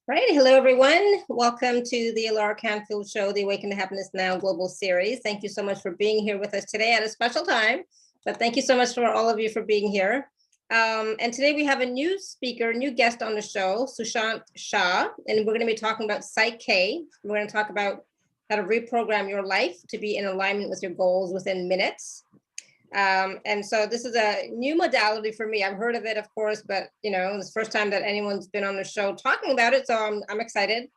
Right. Hello, everyone. Welcome to the Laura Canfield Show, the Awaken to Happiness Now Global Series. Thank you so much for being here with us today at a special time. But thank you so much for all of you for being here. And today we have a new speaker, new guest on the show, Sushant Shhah, and we're going to be talking about PSYCH-K. We're going to talk about how to reprogram your life to be in alignment with your goals within minutes. And so this is a new modality for me. I've heard of it, of course, but it's the first time that anyone's been on the show talking about it. So I'm excited.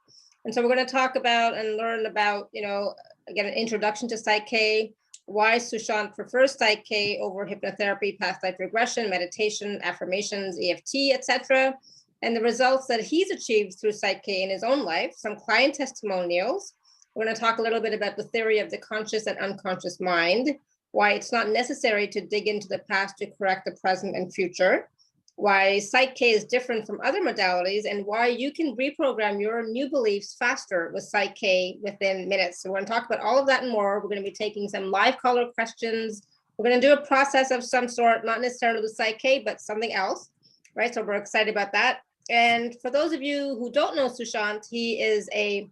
And so we're going to talk about and learn about, again, an introduction to PSYCH-K, why Sushant prefers PSYCH-K over hypnotherapy, past life regression, meditation, affirmations, EFT, etc., and the results that he's achieved through PSYCH-K in his own life, some client testimonials. We're going to talk a little bit about the theory of the conscious and unconscious mind, why it's not necessary to dig into the past to correct the present and future, why PSYCH-K is different from other modalities, and why you can reprogram your new beliefs faster with PSYCH-K within minutes. So we're going to talk about all of that and more. We're going to be taking some live caller questions. We're going to do a process of some sort, not necessarily with PSYCH-K, but something else, right? So we're excited about that. And for those of you who don't know Sushant, he is a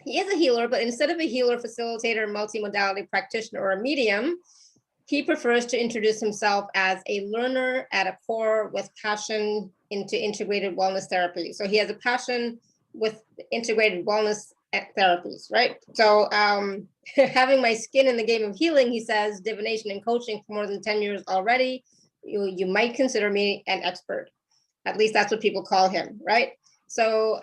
healer, but instead of a healer, facilitator, multimodality practitioner, or a medium, he prefers to introduce himself as a learner at a core with passion into integrated wellness therapy. So he has a passion with integrated wellness therapies, right? So having my skin in the game of healing, he says, divination and coaching for more than 10 years already, you might consider me an expert. At least that's what people call him, right? So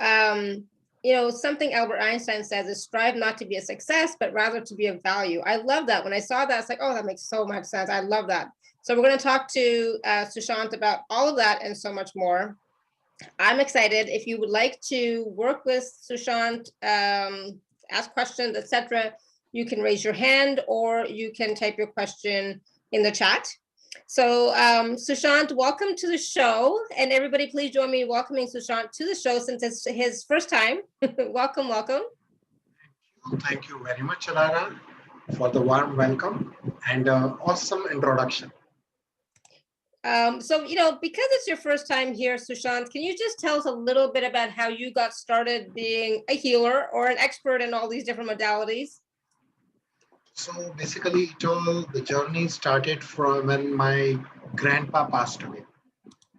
something Albert Einstein says is strive not to be a success, but rather to be of value. I love that. When I saw that, it's like, oh, that makes so much sense. I love that. So we're going to talk to Sushant about all of that and so much more. I'm excited. If you would like to work with Sushant, ask questions, etc., you can raise your hand or you can type your question in the chat. So Sushant, welcome to the show. And everybody, please join me in welcoming Sushant to the show since it's his first time. Welcome, welcome. Thank you very much, Alara, for the warm welcome and awesome introduction. So, because it's your first time here, Sushant, can you just tell us a little bit about how you got started being a healer or an expert in all these different modalities? So basically, the journey started from when my grandpa passed away.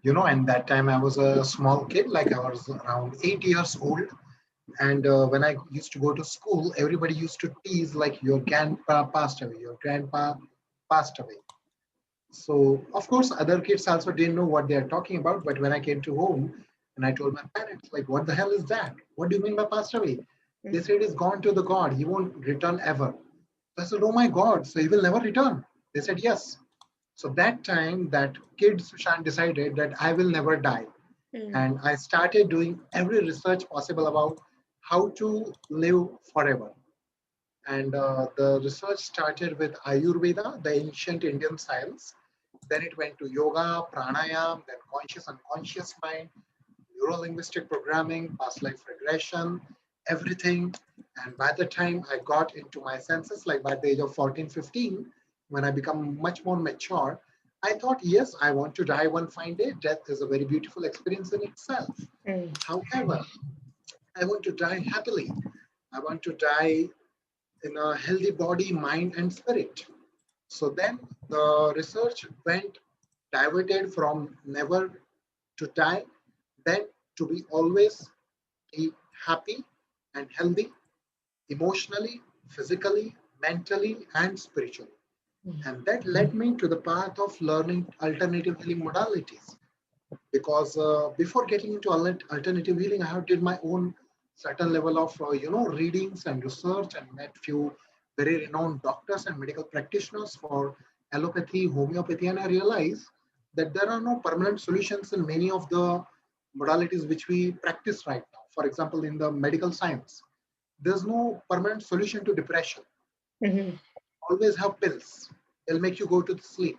And that time I was a small kid, like I was around 8 years old. And when I used to go to school, everybody used to tease like, your grandpa passed away, your grandpa passed away. So of course, other kids also didn't know what they're talking about. But when I came to home and I told my parents, like, what the hell is that? What do you mean by passed away? They said he's gone to the God. He won't return ever. I said, oh my God, so he will never return? They said, yes. So that time, that kid Sushant decided that I will never die. And I started doing every research possible about how to live forever. And the research started with Ayurveda, the ancient Indian science. Then it went to yoga, pranayama, then conscious unconscious mind, neuro-linguistic programming, past life regression, everything. And by the time I got into my senses, like by the age of 14, 15, when I become much more mature, I thought, yes, I want to die one fine day. Death is a very beautiful experience in itself. However, I want to die happily. I want to die in a healthy body, mind, and spirit. So then the research went diverted from never to die, then to be always be happy and healthy, emotionally, physically, mentally, and spiritually. And that led me to the path of learning alternative healing modalities. Because before getting into alternative healing, I have did my own certain level of readings and research and met few very renowned doctors and medical practitioners for allopathy, homeopathy, and I realized that there are no permanent solutions in many of the modalities which we practice right now. For example, in the medical science, there's no permanent solution to depression. Always have pills. They'll make you go to sleep.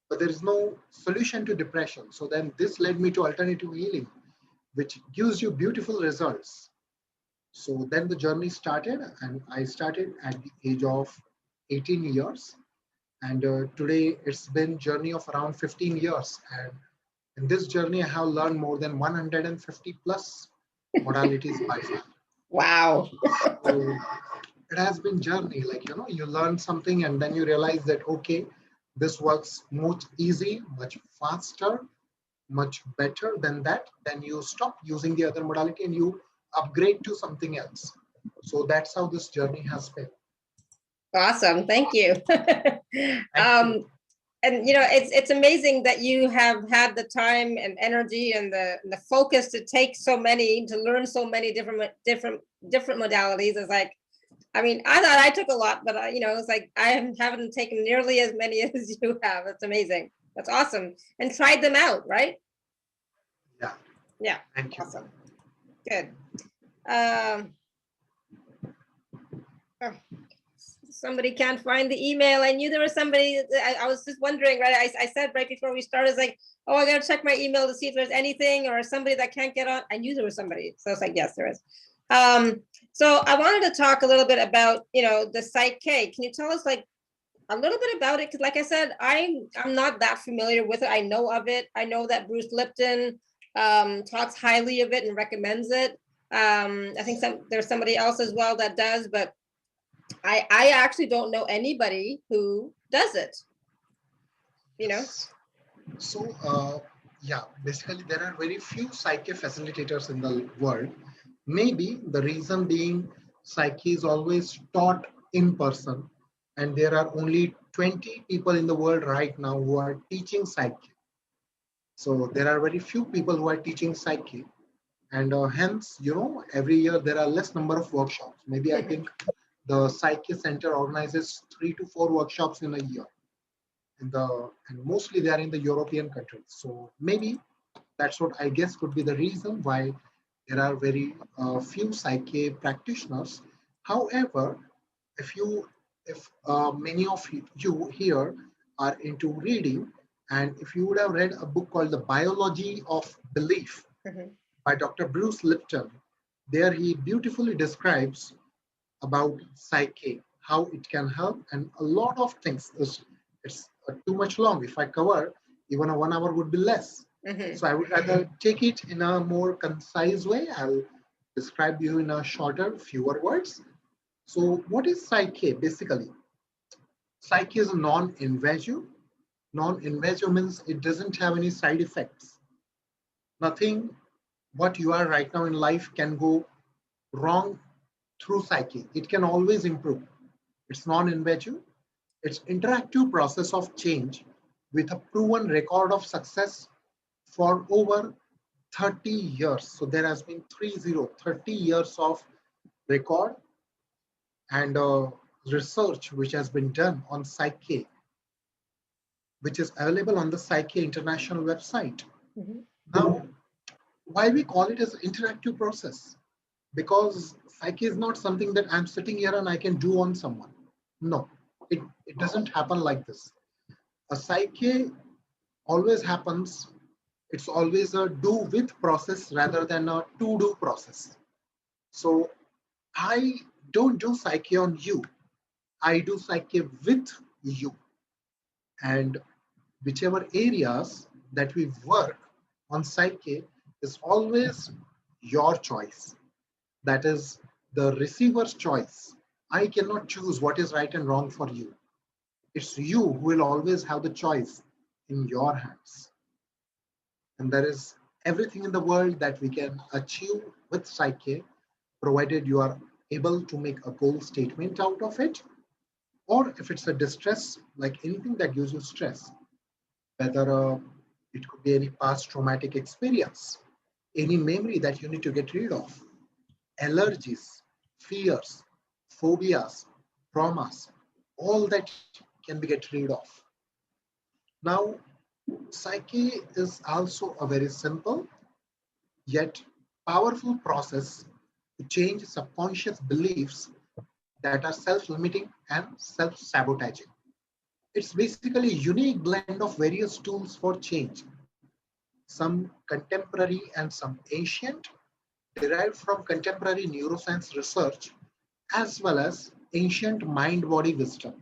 But there is no solution to depression. So then this led me to alternative healing, which gives you beautiful results. So then the journey started, and I started at the age of 18 years. And today it's been journey of around 15 years. And in this journey, I have learned more than 150 plus modalities by far. Wow. So it has been journey, like, you learn something and then you realize that, okay, this works much easy, much faster, much better than that. Then you stop using the other modality and you upgrade to something else. So that's how this journey has been. Awesome. Thank you. Thank you. And it's amazing that you have had the time and energy and the focus to take to learn so many different modalities. It's like, I mean, I thought I took a lot, but it's like I haven't taken nearly as many as you have. It's amazing. That's awesome. And tried them out, right? Yeah. Yeah. Thank you. Awesome. Good. Oh, somebody can't find the email. I knew there was somebody. I was just wondering, right? I said right before we started, it's like, oh, I gotta check my email to see if there's anything or somebody that can't get on. I knew there was somebody, so it's like, yes, there is. So I wanted to talk a little bit about, the PSYCH-K. Can you tell us like a little bit about it? Because like I said, I'm not that familiar with it. I know of it. I know that Bruce Lipton talks highly of it and recommends it. I think there's somebody else as well that does, but I actually don't know anybody who does it, Yes. So, yeah, basically, there are very few psyche facilitators in the world. Maybe the reason being psyche is always taught in person, and there are only 20 people in the world right now who are teaching psyche. So, there are very few people who are teaching psyche, and hence, every year there are less number of workshops. Maybe I think the Psyche Center organizes 3 to 4 workshops in a year. And mostly they are in the European countries. So maybe that's what I guess could be the reason why there are very few psyche practitioners. However, if many of you here are into reading, and if you would have read a book called The Biology of Belief by Dr. Bruce Lipton, there he beautifully describes about psyche, how it can help, and a lot of things. It's too much long. If I cover, even a 1 hour would be less. So I would rather take it in a more concise way. I'll describe you in a shorter, fewer words. So what is psyche basically? Psyche is a non-invasive. Non-invasive means it doesn't have any side effects. Nothing what you are right now in life can go wrong through psyche. It can always improve. It's non-invasive. It's interactive process of change with a proven record of success for over 30 years. So there has been 30 years of record and research which has been done on psyche, which is available on the Psyche International website. Now, why we call it as interactive process? Because psyche is not something that I'm sitting here and I can do on someone. No, it doesn't happen like this. A psyche always happens, it's always a do with process rather than a to do process. So I don't do psyche on you, I do psyche with you. And whichever areas that we work on psyche is always your choice. That is the receiver's choice. I cannot choose what is right and wrong for you. It's you who will always have the choice in your hands. And there is everything in the world that we can achieve with psyche, provided you are able to make a goal statement out of it, or if it's a distress, like anything that gives you stress, whether it could be any past traumatic experience, any memory that you need to get rid of, allergies, fears, phobias, traumas, all that can be get rid of. Now, psyche is also a very simple yet powerful process to change subconscious beliefs that are self-limiting and self-sabotaging. It's basically a unique blend of various tools for change, some contemporary and some ancient, derived from contemporary neuroscience research, as well as ancient mind-body wisdom.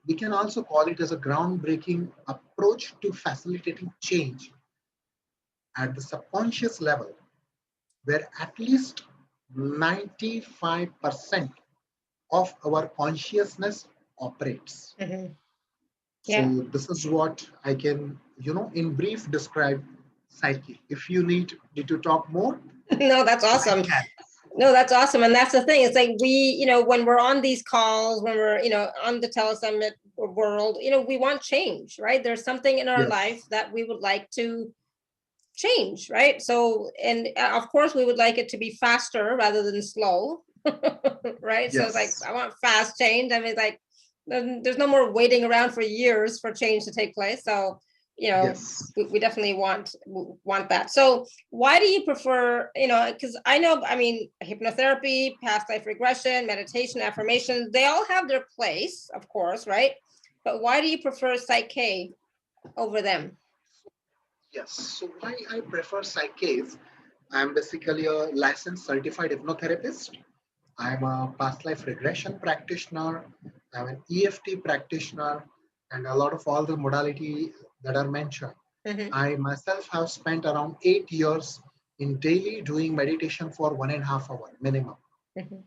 We can also call it as a groundbreaking approach to facilitating change at the subconscious level where at least 95% of our consciousness operates. Mhm. Yeah. So this is what I can, in brief describe psyche. If you need to talk more, No, that's I awesome. can. No, that's awesome. And that's the thing. It's like when we're on these calls, when we're, on the telesummit world, we want change, right? There's something in our life Yes. that we would like to change, right? So, and of course, we would like it to be faster rather than slow, right? So it's like, Yes. I want fast change. I mean, like, there's no more waiting around for years for change to take place. So, Yes. we definitely want that. So why do you prefer, because I know, I mean, hypnotherapy, past life regression, meditation, affirmation, they all have their place, of course, right? But why do you prefer PSYCH-K over them? Yes. So why I prefer psyche is I'm basically a licensed certified hypnotherapist. I'm a past life regression practitioner. I'm an EFT practitioner, and a lot of all the modality that are mentioned. Mhm. I myself have spent around 8 years in daily doing meditation for 1.5 hours minimum. Mhm.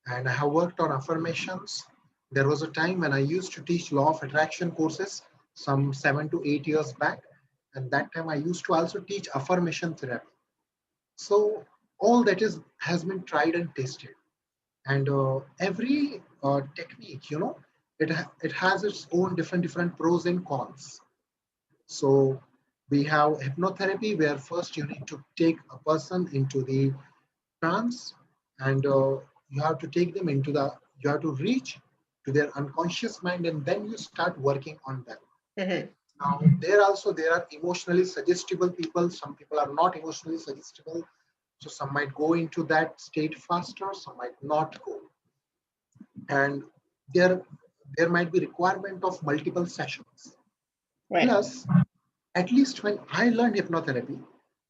And I have worked on affirmations. There was a time when I used to teach law of attraction courses some 7 to 8 years back. And that time I used to also teach affirmation therapy. So all that is has been tried and tested. And every technique, it has its own different pros and cons. So we have hypnotherapy where first you need to take a person into the trance, and you have to take them you have to reach to their unconscious mind, and then you start working on them. Mhm. Now there are emotionally suggestible people. Some people are not emotionally suggestible, so some might go into that state faster, some might not go, and there there might be requirement of multiple sessions. Right. Plus, at least when I learned hypnotherapy,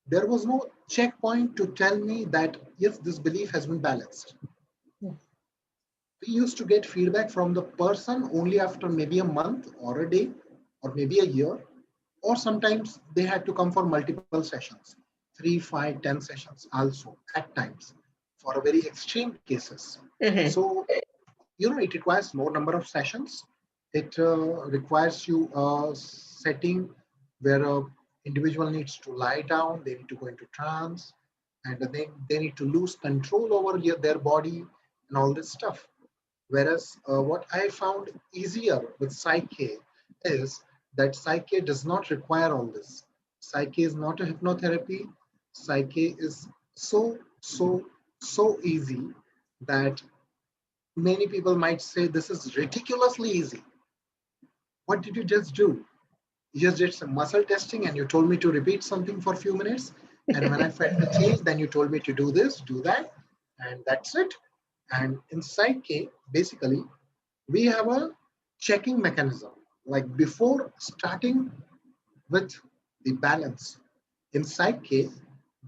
there was no checkpoint to tell me that yes, this belief has been balanced. We used to get feedback from the person only after maybe a month or a day or maybe a year, or sometimes they had to come for multiple sessions, 3, 5, 10 sessions also at times for a very extreme cases. Mhm. So, it requires more number of sessions. It requires you a setting where a individual needs to lie down, they need to go into trance, and then they need to lose control over their body and all this stuff. Whereas what I found easier with Psyche is that Psyche does not require all this. Psyche is not a hypnotherapy. Psyche is so easy that many people might say this is ridiculously easy. What did you just do? You just did some muscle testing and you told me to repeat something for a few minutes. And when I felt the change, then you told me to do this, do that, and that's it. And in Psyche, basically, we have a checking mechanism. Like before starting with the balance, in Psyche,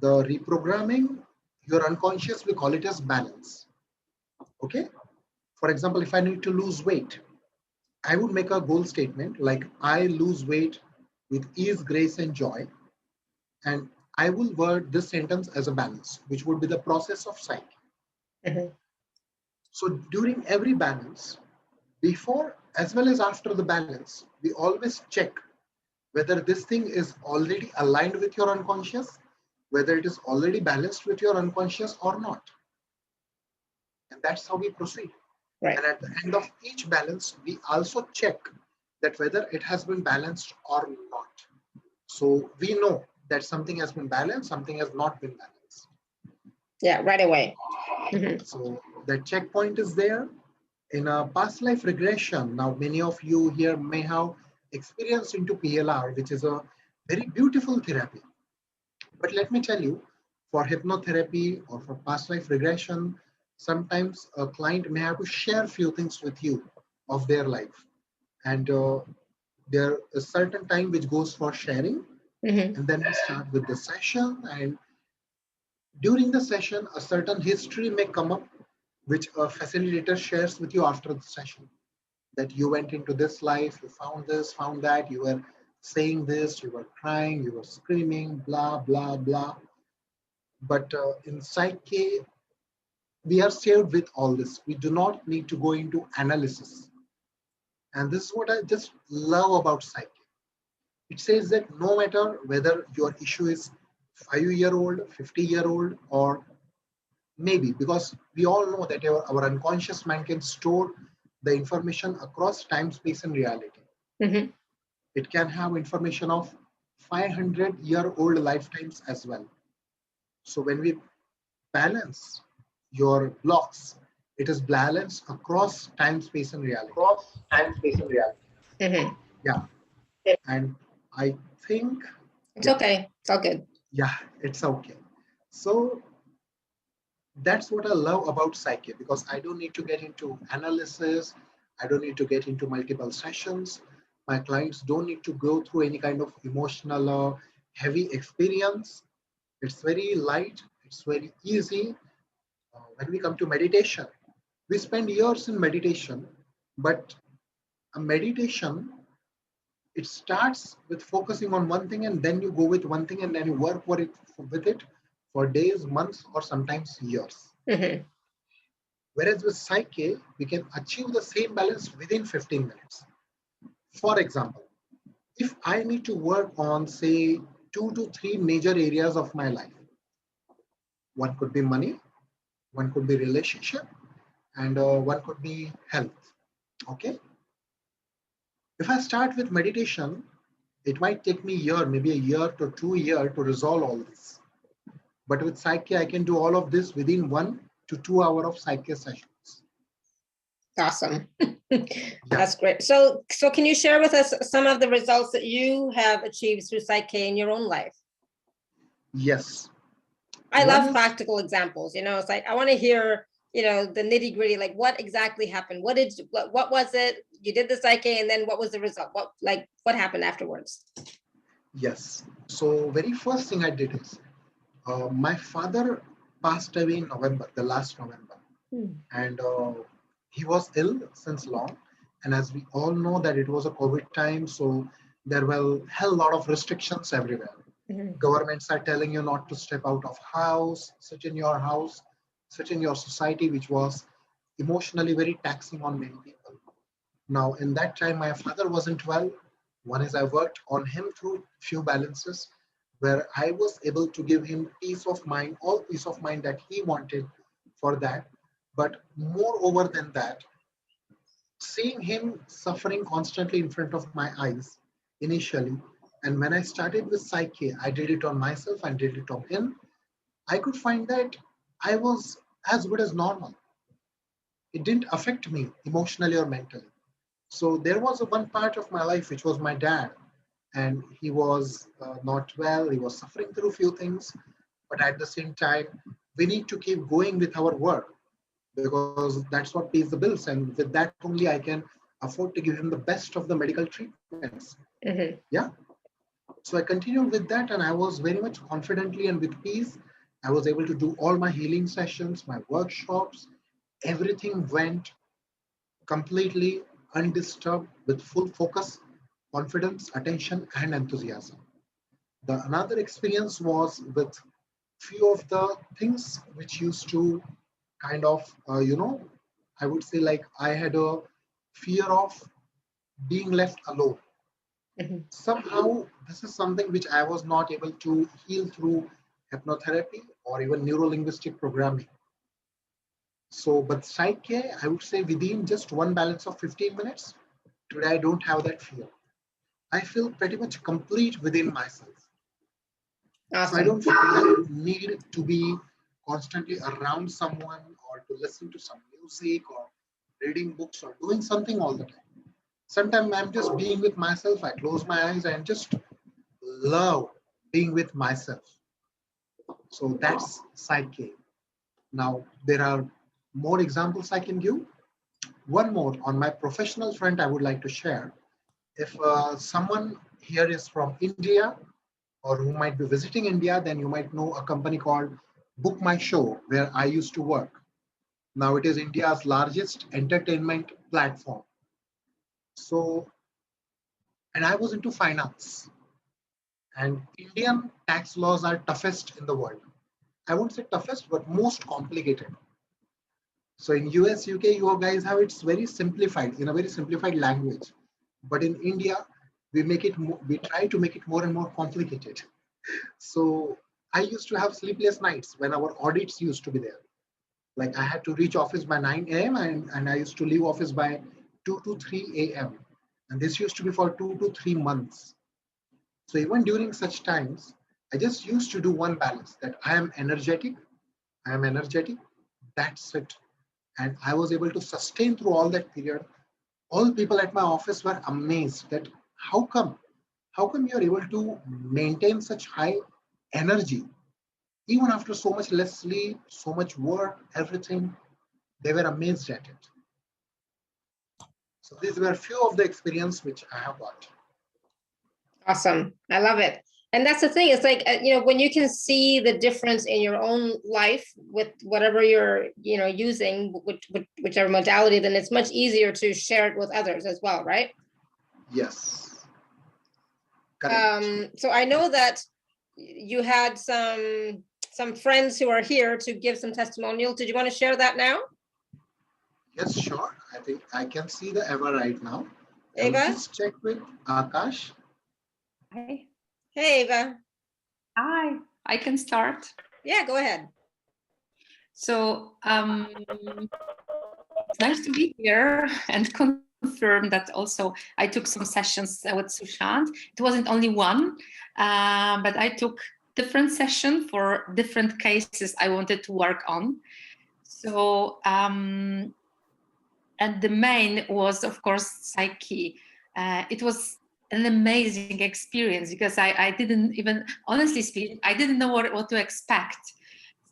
the reprogramming your unconscious, we call it as balance. Okay. For example, if I need to lose weight, I would make a goal statement like I lose weight with ease, grace, and joy. And I will word this sentence as a balance, which would be the process of psyche. Mhm. So during every balance, before as well as after the balance, we always check whether this thing is already aligned with your unconscious, whether it is already balanced with your unconscious or not. And that's how we proceed. Right. And at the end of each balance, we also check that whether it has been balanced or not. So we know that something has been balanced, something has not been balanced. Yeah, right away. Mhm. So that checkpoint is there. In a past life regression, now many of you here may have experienced into PLR, which is a very beautiful therapy. But let me tell you, for hypnotherapy or for past life regression, sometimes a client may have to share few things with you of their life. And there is a certain time which goes for sharing. Mhm. And then we start with the session. And during the session, a certain history may come up, which a facilitator shares with you after the session. That you went into this life, you found this, found that, you were saying this, you were crying, you were screaming, blah, blah, blah. But in PSYCH-K, we are saved with all this. We do not need to go into analysis. And this is what I just love about PSYCH-K. It says that no matter whether your issue is 5-year-old, 50-year-old, or maybe, because we all know that our unconscious mind can store the information across time, space, and reality. Mm-hmm. It can have information of 500-year-old lifetimes as well. So when we balance your blocks, it is balanced across time, space, and reality. Across time, space, and reality. Mm-hmm. Yeah. And I think it's okay. It's all good. Yeah, it's okay. So that's what I love about PSYCH-K, because I don't need to get into analysis. I don't need to get into multiple sessions. My clients don't need to go through any kind of emotional or heavy experience. It's very light. It's very easy. When we come to meditation, we spend years in meditation, but a meditation, it starts with focusing on one thing, and then you go with one thing, and then you work with it for days, months, or sometimes years. Mm-hmm. Whereas with PSYCH-K, we can achieve the same balance within 15 minutes. For example, if I need to work on, say, 2 to 3 major areas of my life, one could be money, one could be relationship, and one could be health. Okay. If I start with meditation, it might take me a year, maybe a year to 2 years to resolve all this. But with PSYCH-K, I can do all of this within 1 to 2 hours of PSYCH-K sessions. Awesome. That's great. So can you share with us some of the results that you have achieved through PSYCH-K in your own life? Yes. I love practical examples. It's like, I want to hear, the nitty gritty, like what exactly happened? What was it? You did the PSYCH-K, and then what was the result? What happened afterwards? Yes. So very first thing I did is, my father passed away in November, the last November. And he was ill since long. And as we all know that it was a COVID time, so there were a hell lot of restrictions everywhere. Mm-hmm. Governments are telling you not to step out of house, sit in your house, sit in your society, which was emotionally very taxing on many people. Now, in that time, my father wasn't well. One is I worked on him through few balances where I was able to give him peace of mind, all peace of mind that he wanted for that. But moreover than that, seeing him suffering constantly in front of my eyes initially, and when I started with PSYCH-K, I did it on myself and did it on him, I could find that I was as good as normal. It didn't affect me emotionally or mentally. So there was one part of my life which was my dad, and he was not well. He was suffering through a few things, but at the same time, we need to keep going with our work because that's what pays the bills, and with that only I can afford to give him the best of the medical treatments. Mm-hmm. Yeah. So I continued with that, and I was very much confidently and with peace. I was able to do all my healing sessions, my workshops. Everything went completely undisturbed with full focus, confidence, attention, and enthusiasm. The another experience was with few of the things which used to kind of, I would say like I had a fear of being left alone. Mm-hmm. Somehow, this is something which I was not able to heal through hypnotherapy or even neuro-linguistic programming. So, but PSYCH-K, I would say within just one balance of 15 minutes, today I don't have that fear. I feel pretty much complete within myself. Awesome. So I don't feel I need to be constantly around someone or to listen to some music or reading books or doing something all the time. Sometimes I'm just being with myself. I close my eyes and just love being with myself. So that's PSYCH-K. Now, there are more examples I can give. One more on my professional front, I would like to share. If someone here is from India or who might be visiting India, then you might know a company called Book My Show, where I used to work. Now it is India's largest entertainment platform. So, and I was into finance. And Indian tax laws are toughest in the world. I won't say toughest, but most complicated. So in US, UK, you guys have it's very simplified in a very simplified language. But in India, we try to make it more and more complicated. So I used to have sleepless nights when our audits used to be there. Like I had to reach office by 9 a.m. and I used to leave office by 2 to 3 a.m. And this used to be for 2 to 3 months. So even during such times, I just used to do one balance that I am energetic, that's it. And I was able to sustain through all that period. All people at my office were amazed that how come? How come you're able to maintain such high energy even after so much less sleep, so much work, everything? They were amazed at it. So these were a few of the experience which I have got. Awesome. I love it. And that's the thing. It's like, when you can see the difference in your own life with whatever you're, using, whichever modality, then it's much easier to share it with others as well, right? Yes. Correct. So I know that you had some friends who are here to give some testimonials. Did you want to share that now? Yes, sure. I think I can see the Eva right now. Eva? I'll just check with Akash. Hey. Hey, Eva. Hi, I can start. Yeah, go ahead. So it's nice to be here and confirm that also I took some sessions with Sushant. It wasn't only one, but I took different sessions for different cases I wanted to work on. So, and the main was, of course, psyche. It was an amazing experience because I didn't even, honestly speaking, I didn't know what to expect.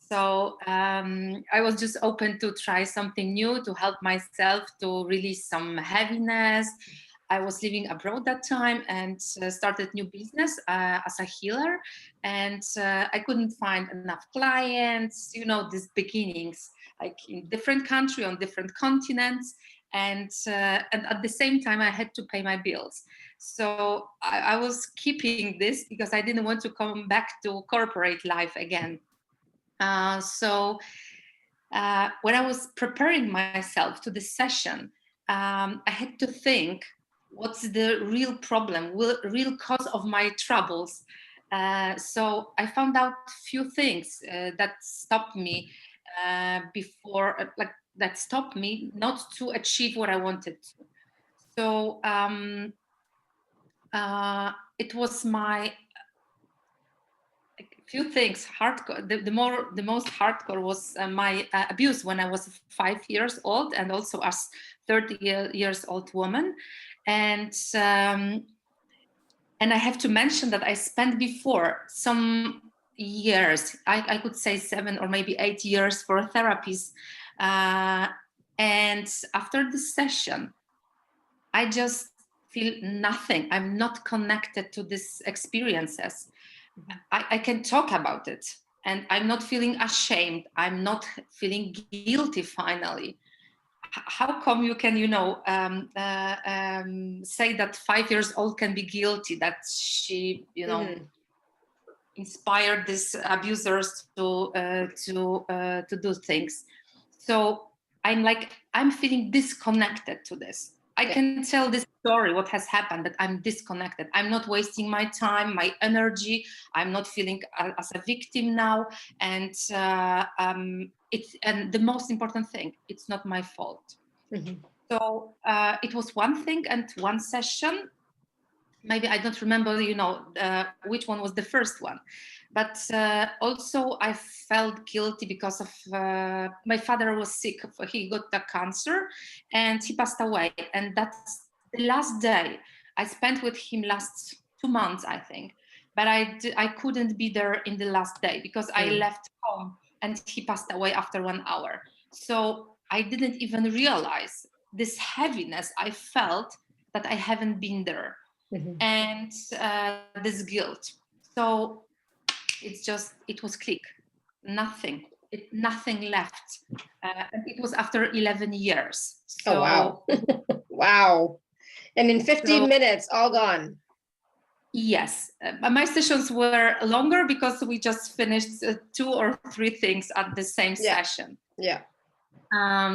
So I was just open to try something new, to help myself to release some heaviness. I was living abroad that time and started new business as a healer. And I couldn't find enough clients, these beginnings, like in different country, on different continents. And at the same time, I had to pay my bills. So I was keeping this because I didn't want to come back to corporate life again. So when I was preparing myself to this session, I had to think, what's the real problem, real cause of my troubles? So I found out a few things that stopped me that stopped me not to achieve what I wanted to. So it was my few things hardcore. The most hardcore was my abuse when I was 5 years old, and also as 30 years old woman. And I have to mention that I spent before some years, I could say 7 or maybe 8 years for therapies. And after the session, I just feel nothing. I'm not connected to these experiences. I can talk about it and I'm not feeling ashamed. I'm not feeling guilty finally. How come you can, say that 5 years old can be guilty, that she, inspired these abusers to do things? So I'm feeling disconnected to this. I can tell this story, what has happened, that I'm disconnected. I'm not wasting my time, my energy. I'm not feeling as a victim now. And and the most important thing, it's not my fault. Mm-hmm. So it was one thing and one session. Maybe I don't remember, which one was the first one. But also I felt guilty because of my father was sick. He got a cancer and he passed away. And that's the last day I spent with him, last 2 months, I think. But I couldn't be there in the last day because I left home and he passed away after 1 hour. So I didn't even realize this heaviness I felt that I haven't been there. Mm-hmm. And this guilt. So it was click, nothing left. And it was after 11 years. So, oh, wow. Wow. And in 15 minutes, all gone. Yes, my sessions were longer because we just finished 2 or 3 things at the same session. Yeah.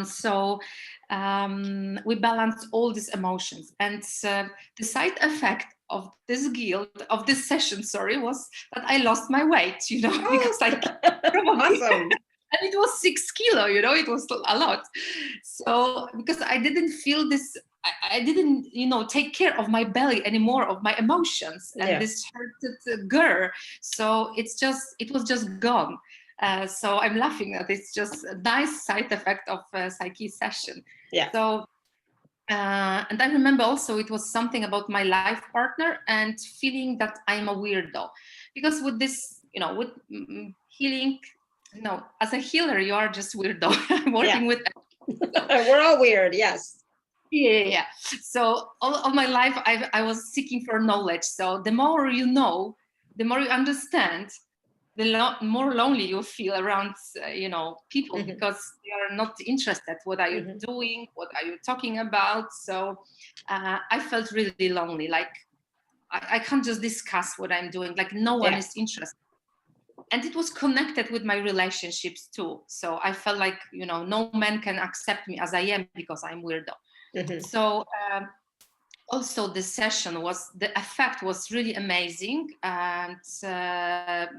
So we balance all these emotions, and the side effect of this session, was that I lost my weight, because I probably, Awesome. and it was 6 kilo, it was a lot. So because I didn't feel this, I didn't, take care of my belly anymore, of my emotions, and this hurted girl. So it was just gone. So I'm laughing at it's just a nice side effect of a psyche session. Yeah. So, and I remember also it was something about my life partner and feeling that I'm a weirdo, because with this, with healing, as a healer, you are just weirdo. I'm working with. We're all weird. Yes. Yeah. So all of my life, I was seeking for knowledge. So the more you know, the more you understand, the more lonely you feel around, people, because they are not interested. What are you doing? What are you talking about? So I felt really lonely. Like I can't just discuss what I'm doing. Like no one is interested. And it was connected with my relationships too. So I felt like, no man can accept me as I am because I'm weirdo. So also the effect was really amazing, and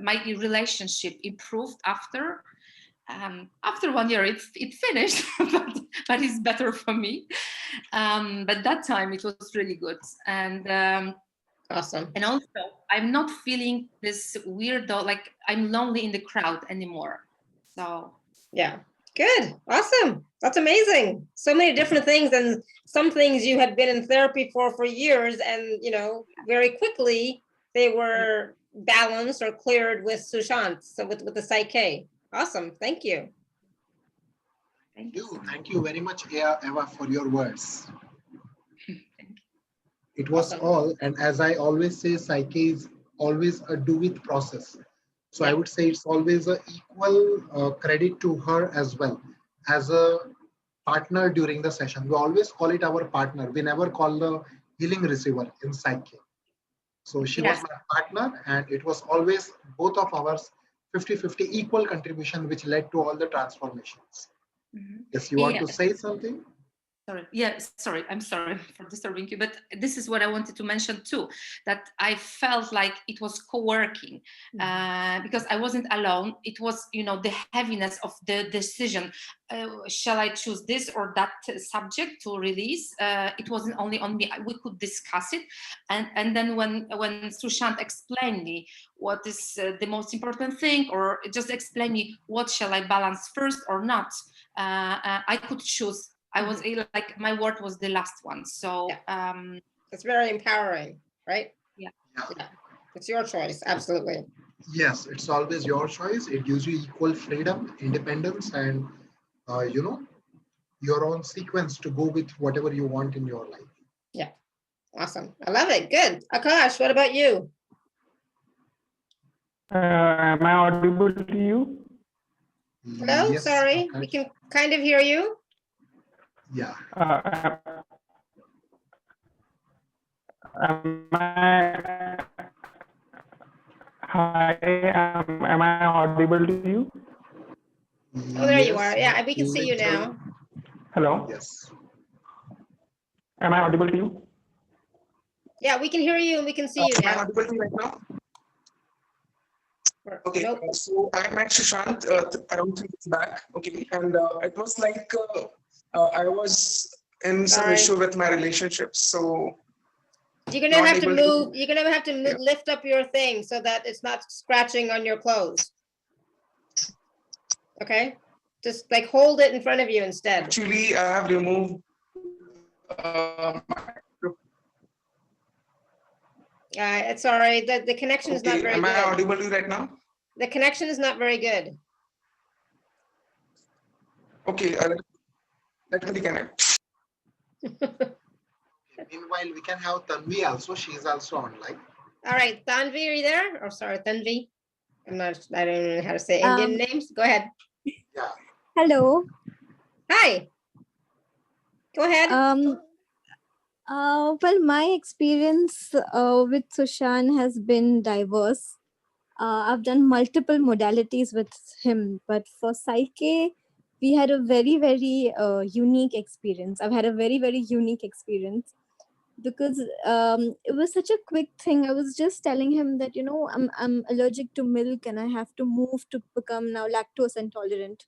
my relationship improved after 1 year. It finished, but it's better for me. But that time it was really good, and awesome. And also I'm not feeling this weirdo, like I'm lonely in the crowd anymore. So yeah. Good. Awesome. That's amazing. So many different things, and some things you had been in therapy for years, and very quickly they were balanced or cleared with Sushant. So with the PSYCH-K. Awesome. Thank you. Thank you very much, Eva, for your words. It was all, and as I always say, psyche is always a do with process. So I would say it's always an equal credit to her as well as a partner during the session. We always call it our partner. We never call the healing receiver in psyche. So she was my partner, and it was always both of ours 50-50 equal contribution, which led to all the transformations. Yes, you want to say something? Sorry. I'm sorry for disturbing you, but this is what I wanted to mention too, that I felt like it was co-working because I wasn't alone. It was, the heaviness of the decision. Shall I choose this or that subject to release? It wasn't only on me. We could discuss it. And then when Sushant explained me what is the most important thing, or just explain me what shall I balance first or not, I could choose. I was like, my word was the last one. So it's very empowering, right? Yeah. It's your choice. Absolutely. Yes, it's always your choice. It gives you equal freedom, independence, and your own sequence to go with whatever you want in your life. Yeah. Awesome. I love it. Good. Akash, what about you? Am I audible to you? Hello, yes, sorry. Akash. We can kind of hear you. Yeah. Am I audible to you? Oh, there you are. Yeah, we can see you now. Hello? Yes. Am I audible to you? Yeah, we can hear you and we can see you Am I now. audible to you right now? Okay, Nope. so I met Sushant around 3 years back. Okay, and it was like I was in some issue with my relationships. So you're gonna have to move. You're gonna have to lift up your thing so that it's not scratching on your clothes. Okay, just like hold it in front of you instead. Actually, I have removed. It's all right. The connection is not very good. Am I audible to you right now? The connection is not very good. Okay, let me connect. Meanwhile, we can have Tanvi also. She is also online. All right, Tanvi, are you there? Oh, sorry, Tanvi. I don't know how to say Indian names. Go ahead. Yeah. Hello. Hi. Go ahead. Well, my experience with Sushant has been diverse. I've done multiple modalities with him, but for PSYCH-K, we had a very, very unique experience. I've had a very, very unique experience because it was such a quick thing. I was just telling him that, I'm allergic to milk and I have to move to become now lactose intolerant.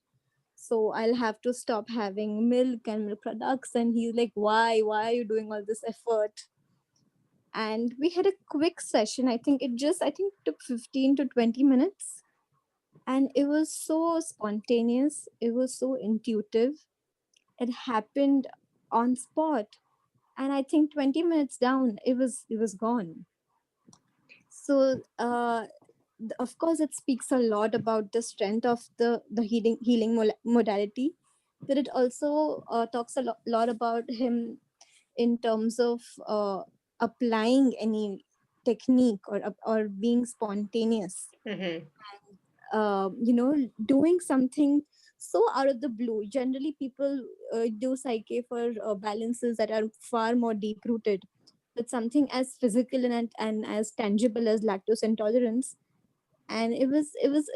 So I'll have to stop having milk and milk products. And he's like, why are you doing all this effort? And we had a quick session. I think took 15 to 20 minutes. And it was so spontaneous. It was so intuitive. It happened on spot. And I think 20 minutes down, it was gone. So of course, it speaks a lot about the strength of the healing modality, but it also talks a lot about him in terms of applying any technique or being spontaneous. Doing something so out of the blue. Generally, people do PSYCH-K for balances that are far more deep rooted, but something as physical and as tangible as lactose intolerance. And it was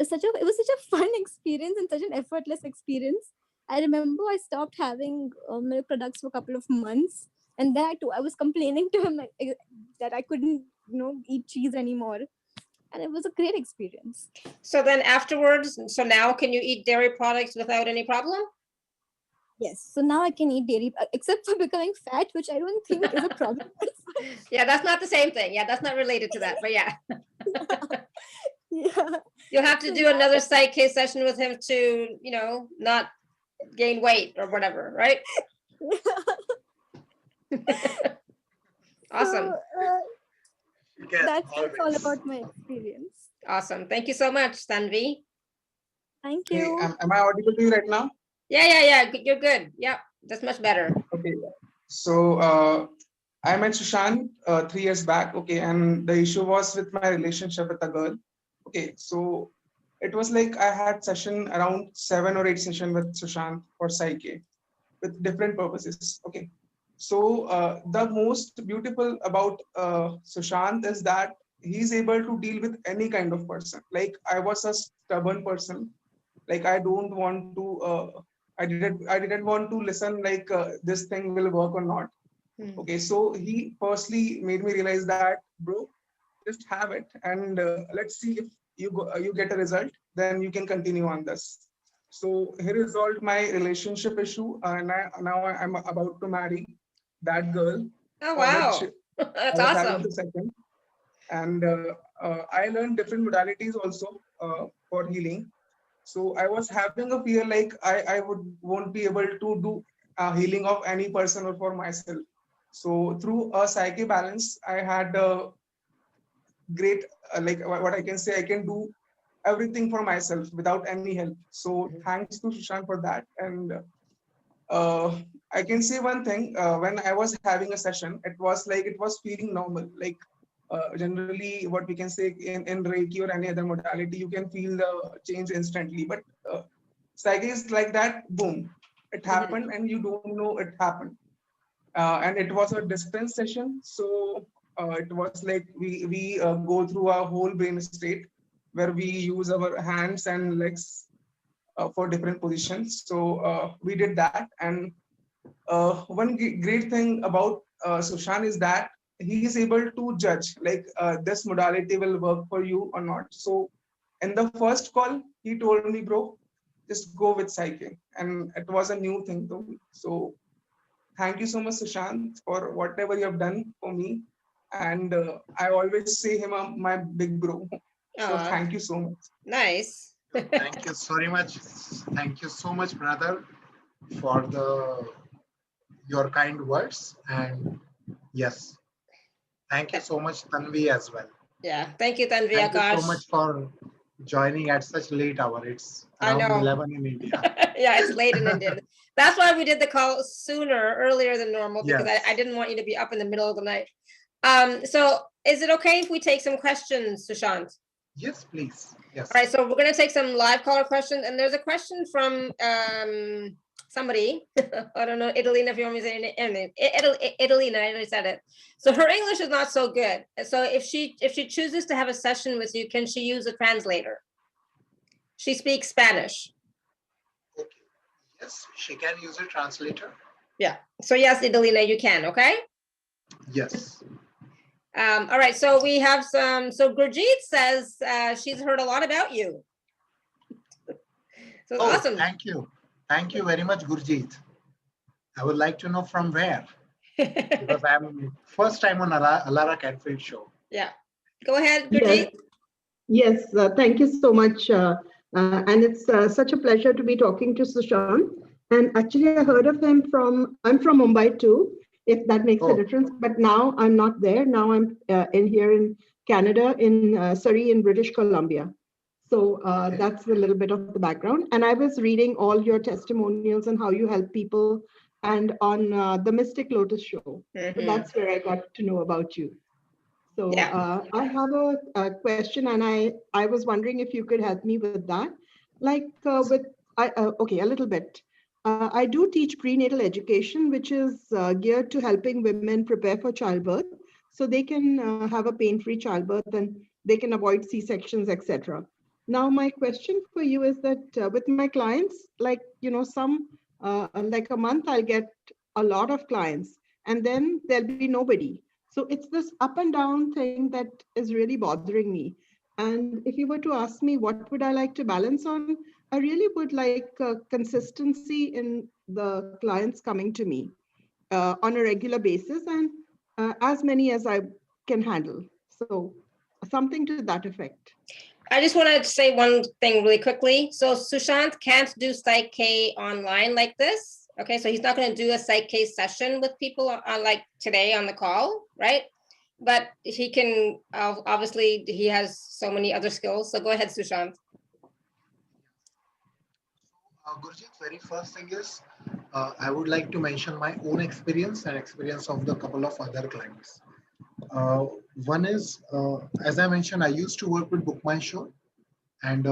such a fun experience and such an effortless experience. I remember I stopped having milk products for a couple of months, and then I was complaining to him that I couldn't eat cheese anymore, and it was a great experience. So then afterwards, so now can you eat dairy products without any problem? Yes, so now I can eat dairy, except for becoming fat, which I don't think is a problem. Yeah, that's not the same thing. Yeah, that's not related to that, but yeah. Yeah. You'll have to do another PSYCH-K session with him to, not gain weight or whatever, right? Awesome. So, that's all about my experience. Awesome. Thank you so much, Tanvi. Thank Hey, you. am I audible to you right now? Yeah. You're good. Yeah, that's much better. Okay. So I met Sushant 3 years back. Okay, and the issue was with my relationship with a girl. Okay, so it was like I had session around 7 or 8 session with Sushant for PSYCH-K with different purposes. Okay, so the most beautiful about Sushant is that he's able to deal with any kind of person. Like I was a stubborn person. Like I don't want to. I didn't want to listen like this thing will work or not. Okay, so he firstly made me realize that, bro, just have it and let's see if you get a result, then you can continue on this. So he resolved my relationship issue, and now I'm about to marry that girl. Oh, wow. Which That's I was awesome. having the second. And I learned different modalities also for healing. So I was having a fear like I won't be able to do healing of any person or for myself. So through a psyche balance, I had a great like what I can say, I can do everything for myself without any help. So thanks to Sushant for that. And I can say one thing, when I was having a session, it was feeling normal. Like generally what we can say in Reiki or any other modality, you can feel the change instantly. But psyche is like that, boom, it happened and you don't know it happened. And it was a distance session. So it was like we go through a whole brain state where we use our hands and legs for different positions. So we did that. And one great thing about Sushant is that he is able to judge like this modality will work for you or not. So in the first call, he told me, bro, just go with psyche. And it was a new thing to me. So thank you so much, Sushant, for whatever you have done for me. And I always say him my big bro. So thank you so much. Nice. Thank you so much. Thank you so much, brother, for your kind words. And yes, thank you so much, Tanvi, as well. Yeah, thank you, Tanvi. Thank you so Akash. much for joining at such late hour. It's around 11 in India. Yeah, it's late in India. That's why we did the call earlier than normal, because Yes. I didn't want you to be up in the middle of the night. So is it okay if we take some questions, Sushant? Yes, please. Yes. All right, so we're going to take some live caller questions, and there's a question from somebody, I don't know, Italina, if you want me to say her name, Italina, I already said it. So her English is not so good. So if she chooses to have a session with you, can she use a translator? She speaks Spanish. Okay. Yes, she can use a translator. Yeah. So yes, Italina, you can, okay? Yes. All right, so we have some, so Gurjeet says she's heard a lot about you. So Oh, awesome. thank you. Thank you very much, Gurjeet. I would like to know from where, because I'm first time on Alara Canfield show. Yeah. Go ahead, Yes, Gurjeet. yes, thank you so much. And it's such a pleasure to be talking to Sushant. And actually, I heard of him I'm from Mumbai too, if that makes a difference. But now I'm not there. Now I'm here in Canada, in Surrey, in British Columbia. So that's a little bit of the background. And I was reading all your testimonials and how you help people, and on the Mystic Lotus show. So that's where I got to know about you. So Yeah. I have a question, and I was wondering if you could help me with that. Like okay, a little bit. I do teach prenatal education, which is geared to helping women prepare for childbirth, so they can have a pain-free childbirth and they can avoid C-sections, etc. Now, my question for you is that with my clients, like some like a month, I'll get a lot of clients, and then there'll be nobody. So it's this up and down thing that is really bothering me. And if you were to ask me what would I like to balance on, I really would like consistency in the clients coming to me on a regular basis, and as many as I can handle. So something to that effect. I just wanted to say one thing really quickly. So Sushant can't do PSYCH-K online like this. Okay, so he's not going to do a PSYCH-K session with people on like today on the call, right? But he can, obviously, he has so many other skills. So go ahead, Sushant. Gurjeet, very first thing is, I would like to mention my own experience and experience of the couple of other clients. One is, as I mentioned, I used to work with Book My Show, and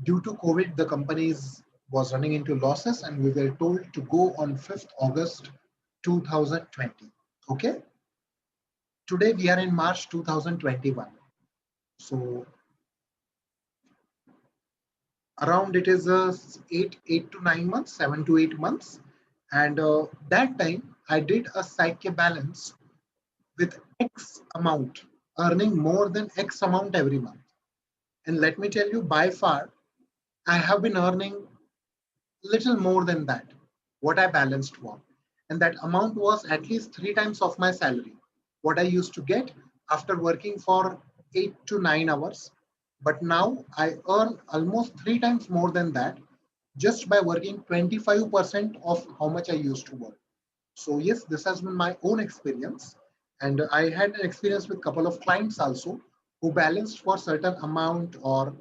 due to COVID, the companies was running into losses, and we were told to go on 5th August 2020. Okay. Today we are in March 2021. So around it is 8 to 9 months, 7 to 8 months. And that time I did a PSYCH-K balance with X amount, earning more than X amount every month. And let me tell you, by far, I have been earning little more than that, what I balanced for. And that amount was at least 3 times of my salary, what I used to get after working for 8 to 9 hours. But now I earn almost 3 times more than that just by working 25% of how much I used to work. So yes, this has been my own experience. And I had an experience with a couple of clients also who balanced for certain amount or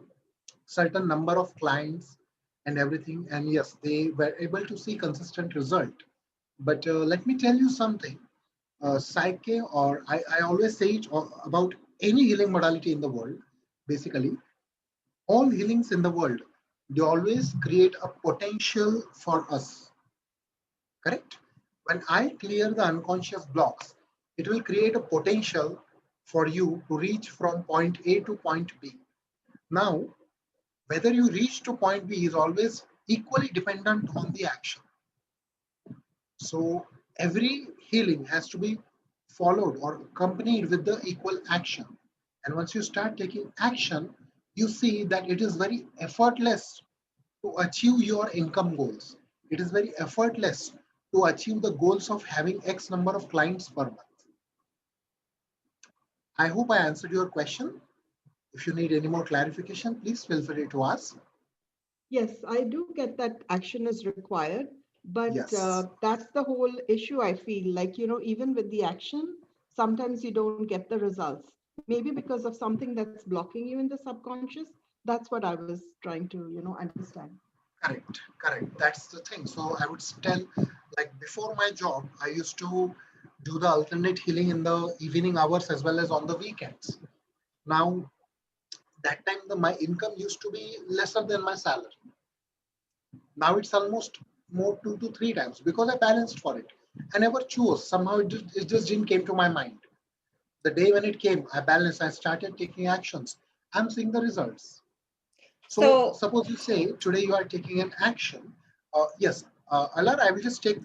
certain number of clients and everything. And yes, they were able to see consistent result. But let me tell you something. PSYCH-K, or I always say it about any healing modality in the world, basically, all healings in the world, they always create a potential for us, correct? When I clear the unconscious blocks, it will create a potential for you to reach from point A to point B. Now, whether you reach to point B is always equally dependent on the action. So every healing has to be followed or accompanied with the equal action. And once you start taking action, you see that it is very effortless to achieve your income goals. It is very effortless to achieve the goals of having X number of clients per month. I hope I answered your question. If you need any more clarification, please feel free to ask. Yes, I do get that action is required, but Yes. That's the whole issue. I feel like, even with the action, sometimes you don't get the results. Maybe because of something that's blocking you in the subconscious. That's what I was trying to, understand. Correct, correct. That's the thing. So I would tell, like before my job, I used to do the alternate healing in the evening hours as well as on the weekends. Now, that time my income used to be lesser than my salary. Now it's almost more 2 to 3 times because I balanced for it. I never chose. Somehow it just didn't came to my mind. The day when it came, I balanced, I started taking actions. I'm seeing the results. So So, suppose you say today you are taking an action. Yes, Alar, I will just take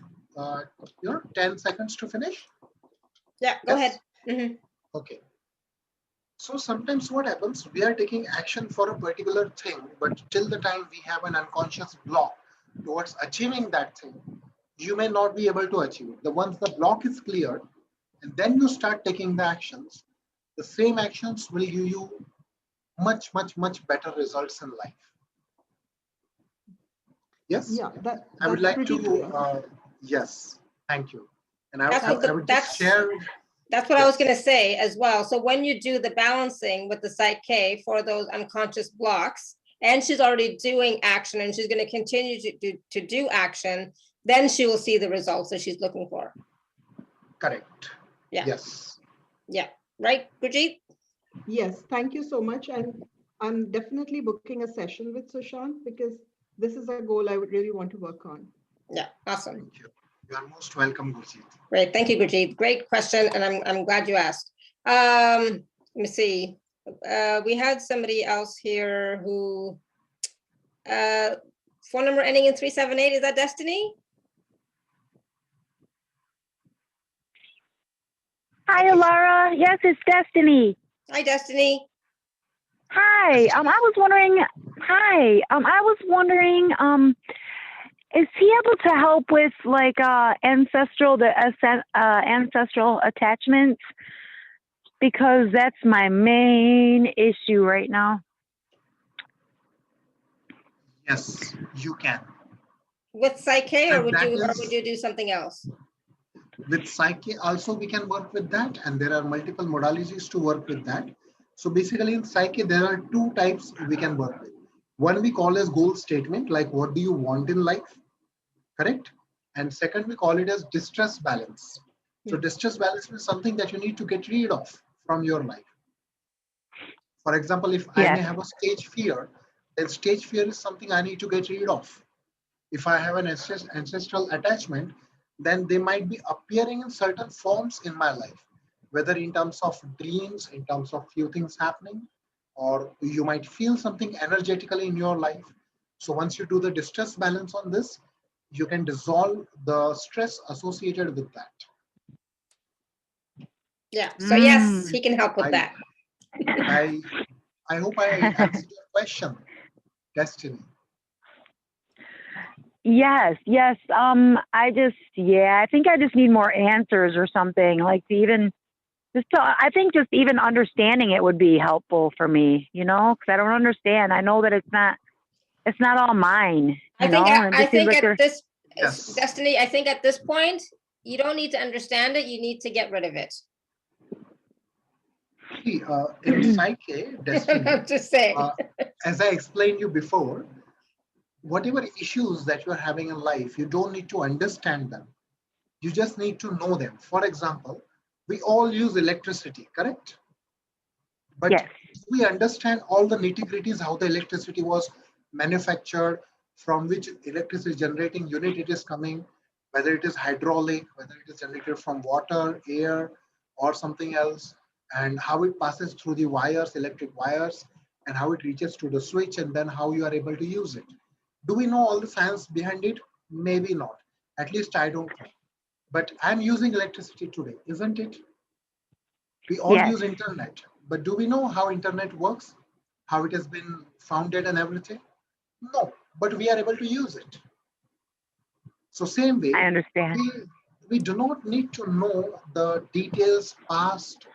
10 seconds to finish. yeah, go Yes? ahead. Mhm. Okay. So sometimes what happens, we are taking action for a particular thing, but till the time we have an unconscious block towards achieving that thing, you may not be able to achieve it. Once the block is cleared, and then you start taking the actions, the same actions will give you much, much, much better results in life. Yes? Yeah, I would that's like pretty to, clear. yes, thank you. And That's what I would just share. That's what I was Yes. going to say as well. So when you do the balancing with the PSYCH-K for those unconscious blocks, and she's already doing action and she's going to continue to do action, then she will see the results that she's looking for. Correct. Yeah. Yes. Yeah. Right, Gurjeet? Yes, thank you so much. And I'm definitely booking a session with Sushant because this is a goal I would really want to work on. Yeah, awesome. Thank you. You are most welcome, Gurjeet. Great, thank you, Gurjeet. Great question, and I'm glad you asked. Let me see. We had somebody else here who phone number ending in 378. Is that Destiny? Hi, Alara. Yes, it's Destiny. Hi, Destiny. Hi. I was wondering. Hi. I was wondering. Is he able to help with like ancestral attachments? Because that's my main issue right now. Yes, you can. With PSYCH-K, or And would that you do something else? with PSYCH-K also we can work with that, and there are multiple modalities to work with that. So basically in PSYCH-K there are 2 types we can work with. One we call as goal statement, like what do you want in life, correct? And second we call it as distress balance. So distress balance is something that you need to get rid of from your life. For example, if I may have a stage fear, then stage fear is something I need to get rid of. If I have an ancestral attachment, then they might be appearing in certain forms in my life, whether in terms of dreams, in terms of few things happening, or you might feel something energetically in your life. So once you do the distress balance on this, you can dissolve the stress associated with that. Yeah, so yes, he can help with that. I hope I answered your question, Destiny. Yes. I think I just need more answers or something, like I think just even understanding it would be helpful for me, because I don't understand. I know that it's not all mine. I think at this, Yes. Destiny, I think at this point, you don't need to understand it, you need to get rid of it. See, in PSYCH-K, Destiny, I'm just saying. as I explained you before, whatever issues that you are having in life, you don't need to understand them. You just need to know them. For example, we all use electricity, correct? But yes. we understand all the nitty-gritties, how the electricity was manufactured, from which electricity generating unit it is coming, whether it is hydraulic, whether it is generated from water, air, or something else, and how it passes through the wires, electric wires, and how it reaches to the switch, and then how you are able to use it. Do we know all the science behind it? Maybe not. At least I don't know. But I'm using electricity today, isn't it? We all use internet. But do we know how internet works? How it has been founded and everything? No, but we are able to use it. So same way, I understand. we do not need to know the details past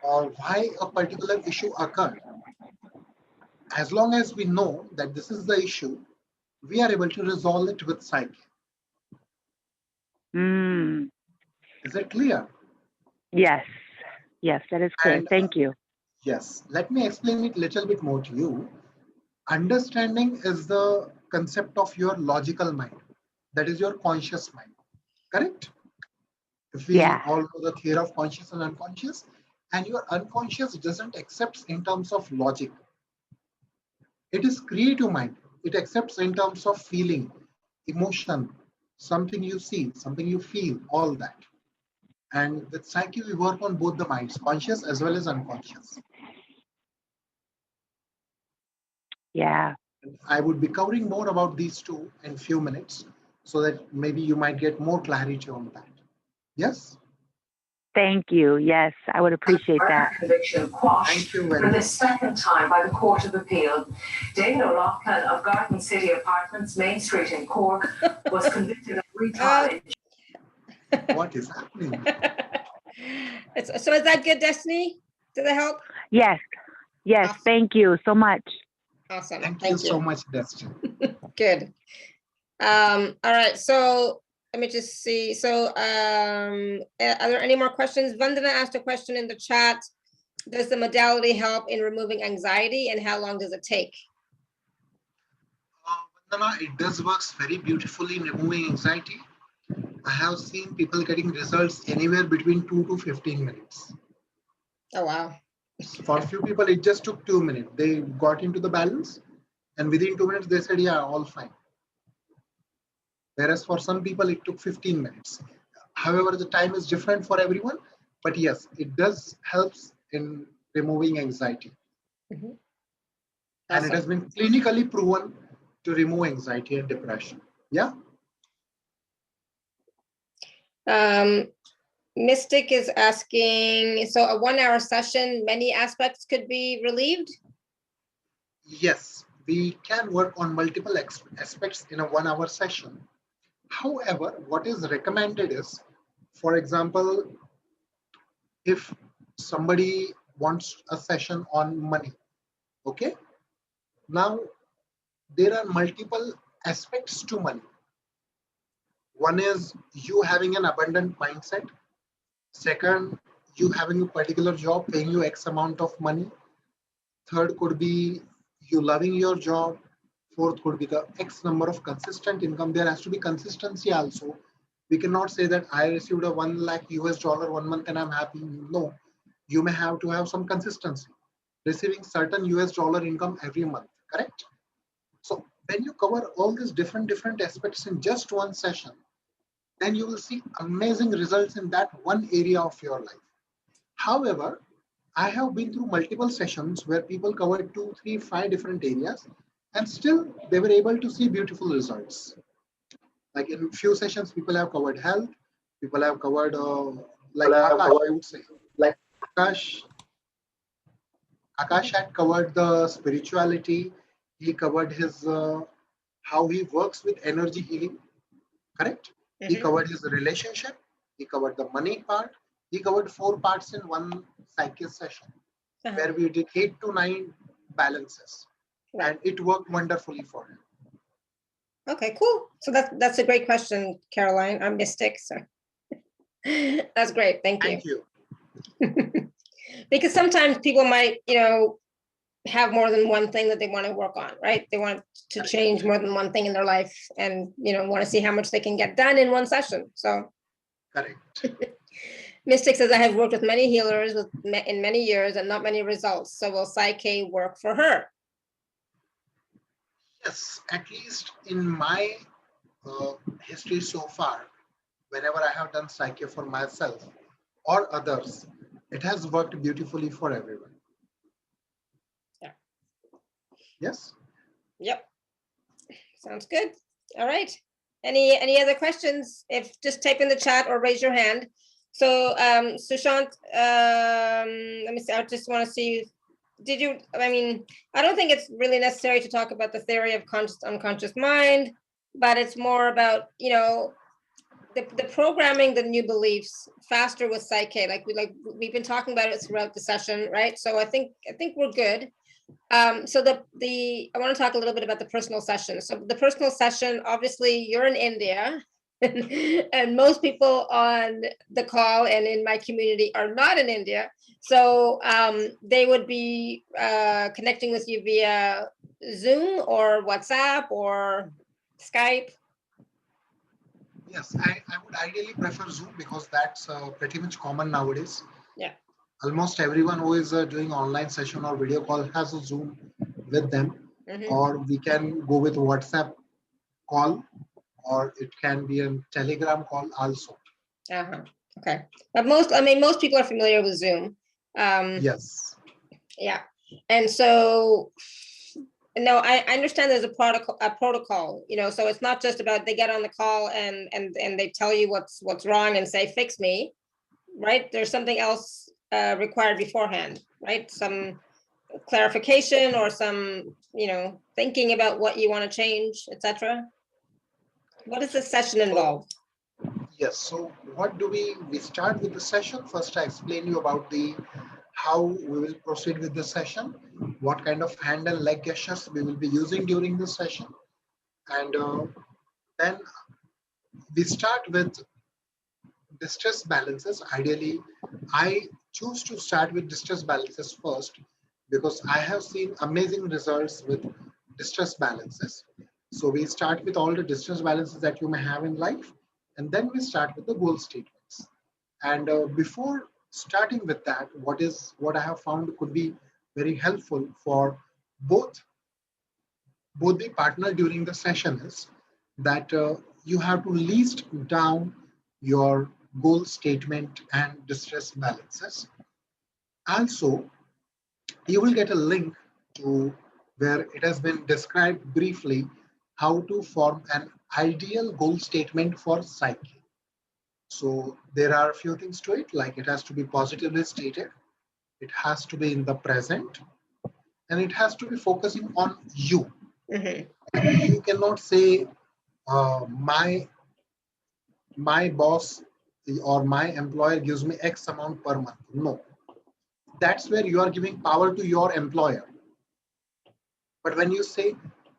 or why a particular issue occurred. As long as we know that this is the issue, we are able to resolve it with PSYCH-K. Is it clear? Yes, that is clear. And, thank you. Yes, let me explain it a little bit more to you. Understanding is the concept of your logical mind. That is your conscious mind, correct? If we all know the theory of conscious and unconscious, and your unconscious doesn't accept in terms of logic. It is creative mind. It accepts in terms of feeling, emotion, something you see, something you feel, all that. And with psyche, we work on both the minds, conscious as well as unconscious. Yeah. I would be covering more about these two in few minutes so that maybe you might get more clarity on that. Yes? Thank you. Yes, I would appreciate that. Conviction quashed Thank you for very the much. second time by the Court of Appeal. David O'Loughlin of Garden City Apartments, Main Street in Cork, was convicted of retrial. What is happening? So is that good, Destiny? Did that help? Yes. Yes. Awesome. Thank you so much. Awesome. Thank you so much, Destiny. Good. All right. So let me just see. So are there any more questions? Vandana asked a question in the chat. Does the modality help in removing anxiety, and how long does it take? Vandana, it does works very beautifully in removing anxiety. I have seen people getting results anywhere between 2 to 15 minutes. Oh, wow. For a few people, it just took 2 minutes. They got into the balance, and within 2 minutes, they said, yeah, all fine. Whereas for some people, it took 15 minutes. However, the time is different for everyone. But yes, it does helps in removing anxiety. Mm-hmm. And it has been clinically proven to remove anxiety and depression. Yeah. Mystic is asking, so a 1 hour session, many aspects could be relieved? Yes, we can work on multiple aspects in a 1 hour session. However, what is recommended is, for example, if somebody wants a session on money, okay? Now, there are multiple aspects to money. One is you having an abundant mindset. Second, you having a particular job paying you X amount of money. Third could be you loving your job. Fourth could be the X number of consistent income. There has to be consistency also. We cannot say that I received a $1 lakh US 1 month and I'm happy. No, you may have to have some consistency. Receiving certain US dollar income every month, correct? So when you cover all these different aspects in just one session, then you will see amazing results in that one area of your life. However, I have been through multiple sessions where people covered 2, 3, 5 different areas, and still they were able to see beautiful results. Like in few sessions, people have covered health, people have covered like Akash, I would say. Like Akash had covered the spirituality. He covered his how he works with energy healing, correct? Mm-hmm. He covered his relationship. He covered the money part. He covered 4 parts in one psyche session, where we did 8 to 9 balances, and it worked wonderfully for him. Okay, cool. So that's a great question, Caroline. I'm Mystic, so that's great. Thank you. Because sometimes people might, have more than one thing that they want to work on, right? They want to change more than one thing in their life, and want to see how much they can get done in one session. So, correct. Mystic says, I have worked with many healers in many years and not many results. So will PSYCH-K work for her? Yes, at least in my history so far, whenever I have done PSYCH-K for myself or others, it has worked beautifully for everyone. Yeah. Yes. Yep. Sounds good. All right. Any other questions? If just type in the chat or raise your hand. So Sushant, let me see. I just want to see. I don't think it's really necessary to talk about the theory of conscious unconscious mind, but it's more about the programming the new beliefs faster with PSYCH-K. We've been talking about it throughout the session, right? So I think we're good. So I want to talk a little bit about the personal session. So the personal session, obviously you're in India and most people on the call and in my community are not in India. So they would be connecting with you via Zoom or WhatsApp or Skype. Yes, I would ideally prefer Zoom because that's pretty much common nowadays. Yeah. Almost everyone who is doing online session or video call has a Zoom with them, or we can go with WhatsApp call or it can be a Telegram call also. Okay. But most people are familiar with Zoom. Yes. Yeah. And so, no, I understand there's a protocol, so it's not just about they get on the call and they tell you what's wrong and say, fix me, right? There's something else required beforehand, right? Some clarification or some, thinking about what you want to change, etc. What does the session involve? Yes. So what do we start with the session? First, I explain you about how we will proceed with the session, what kind of hand and leg gestures we will be using during the session. And then we start with distress balances. Ideally, I choose to start with distress balances first because I have seen amazing results with distress balances. So we start with all the distress balances that you may have in life, and then we start with the goal statements. And before starting with that, what I have found could be very helpful for both the partner during the session is that you have to list down your goal statement and distress balances. Also, you will get a link to where it has been described briefly how to form an ideal goal statement for psyche. So there are a few things to it, like it has to be positively stated, it has to be in the present, and it has to be focusing on you. You cannot say my boss or my employer gives me X amount per month. No, that's where you are giving power to your employer. But when you say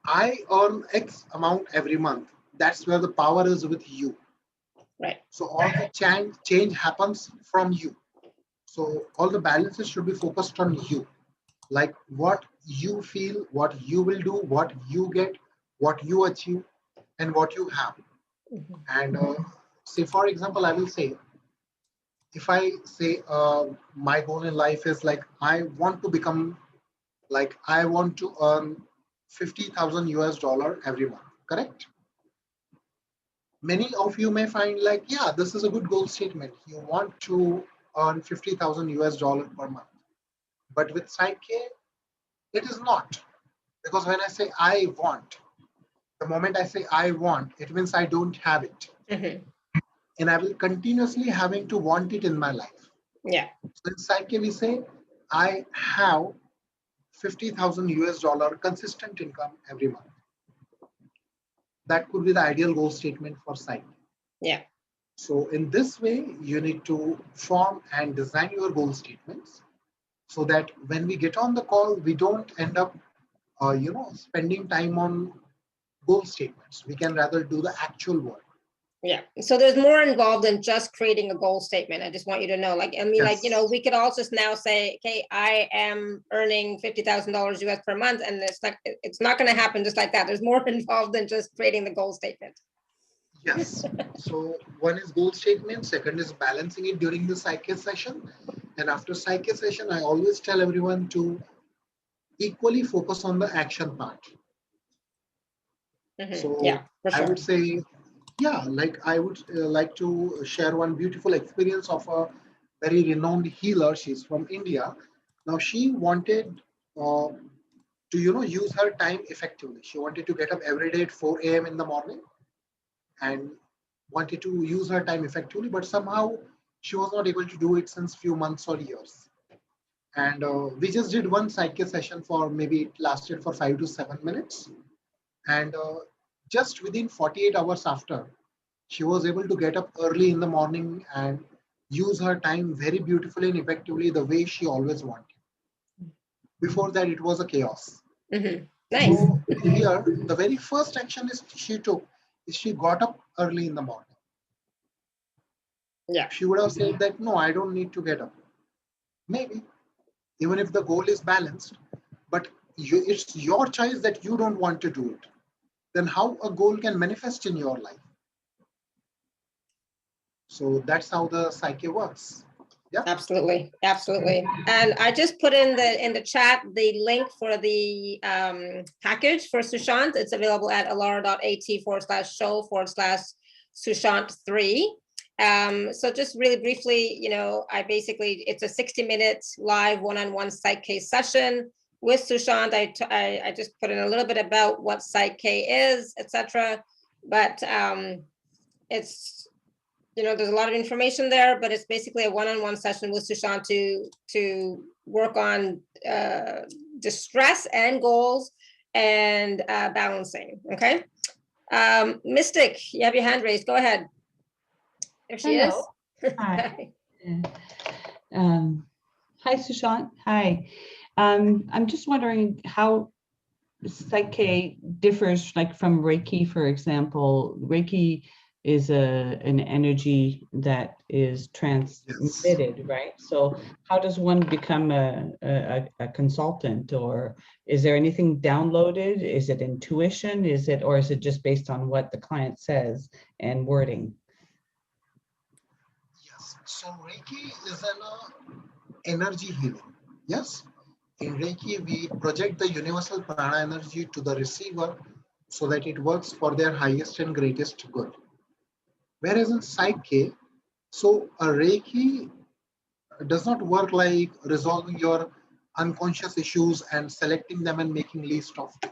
I earn X amount every month, that's where the power is with you. Right. So all the change happens from you. So all the balances should be focused on you, like what you feel, what you will do, what you get, what you achieve, and what you have. And say, for example, I will say, if I say my goal in life is like I want to become, like I want to earn 50,000 US dollar every month, correct? Many of you may find like, yeah, this is a good goal statement. You want to earn 50,000 US dollar per month. But with PSYCH-K, it is not. Because when I say I want, the moment I say I want, it means I don't have it. And I will continuously having to want it in my life. Yeah. So in PSYCH-K, we say, I have 50,000 US dollar consistent income every month. That could be the ideal goal statement for PSYCH-K. Yeah. So in this way, you need to form and design your goal statements so that when we get on the call, we don't end up, spending time on goal statements. We can rather do the actual work. Yeah. So there's more involved than just creating a goal statement. I just want you to know, Yes. we could also now say, okay, I am earning $50,000 US per month. And it's not going to happen just like that. There's more involved than just creating the goal statement. Yes. So one is goal statement. Second is balancing it during the PSYCH-K session. And after PSYCH-K session, I always tell everyone to equally focus on the action part. So yeah, for sure. I would say, yeah, like I would like to share one beautiful experience of a very renowned healer. She's from India. Now she wanted to, use her time effectively. She wanted to get up every day at 4 a.m. in the morning and wanted to use her time effectively, but somehow she was not able to do it since few months or years. And we just did one PSYCH-K session for maybe it lasted for 5 to 7 minutes. And just within 48 hours after, she was able to get up early in the morning and use her time very beautifully and effectively the way she always wanted. Before that, it was a chaos. Nice. So here, the very first action she took is she got up early in the morning. Yeah. She would have said that, no, I don't need to get up. Maybe, even if the goal is balanced, but it's your choice that you don't want to do it. Then how a goal can manifest in your life? So that's how the PSYCH-K works. Absolutely, absolutely. And I just put in the chat the link for the package for Sushant. It's available at alara.at/show/Sushant3. So just really briefly, it's a 60-minute live one-on-one PSYCH-K session with Sushant. I just put in a little bit about what PSYCH-K is, etc. But it's, there's a lot of information there, but it's basically a one-on-one session with Sushant to work on distress and goals and balancing. Okay. Mystic, you have your hand raised. Go ahead. There she is. Hi. Hi, Sushant. Hi. I'm just wondering how PSYCH-K differs, like from Reiki, for example. Reiki is an energy that is transmitted, right? So how does one become a consultant, or is there anything downloaded? Is it intuition? Or is it just based on what the client says and wording? Yes, so Reiki is an energy healing. Yes, in Reiki, we project the universal prana energy to the receiver so that it works for their highest and greatest good. Whereas in PSYCH-K, so a Reiki does not work like resolving your unconscious issues and selecting them and making list of them.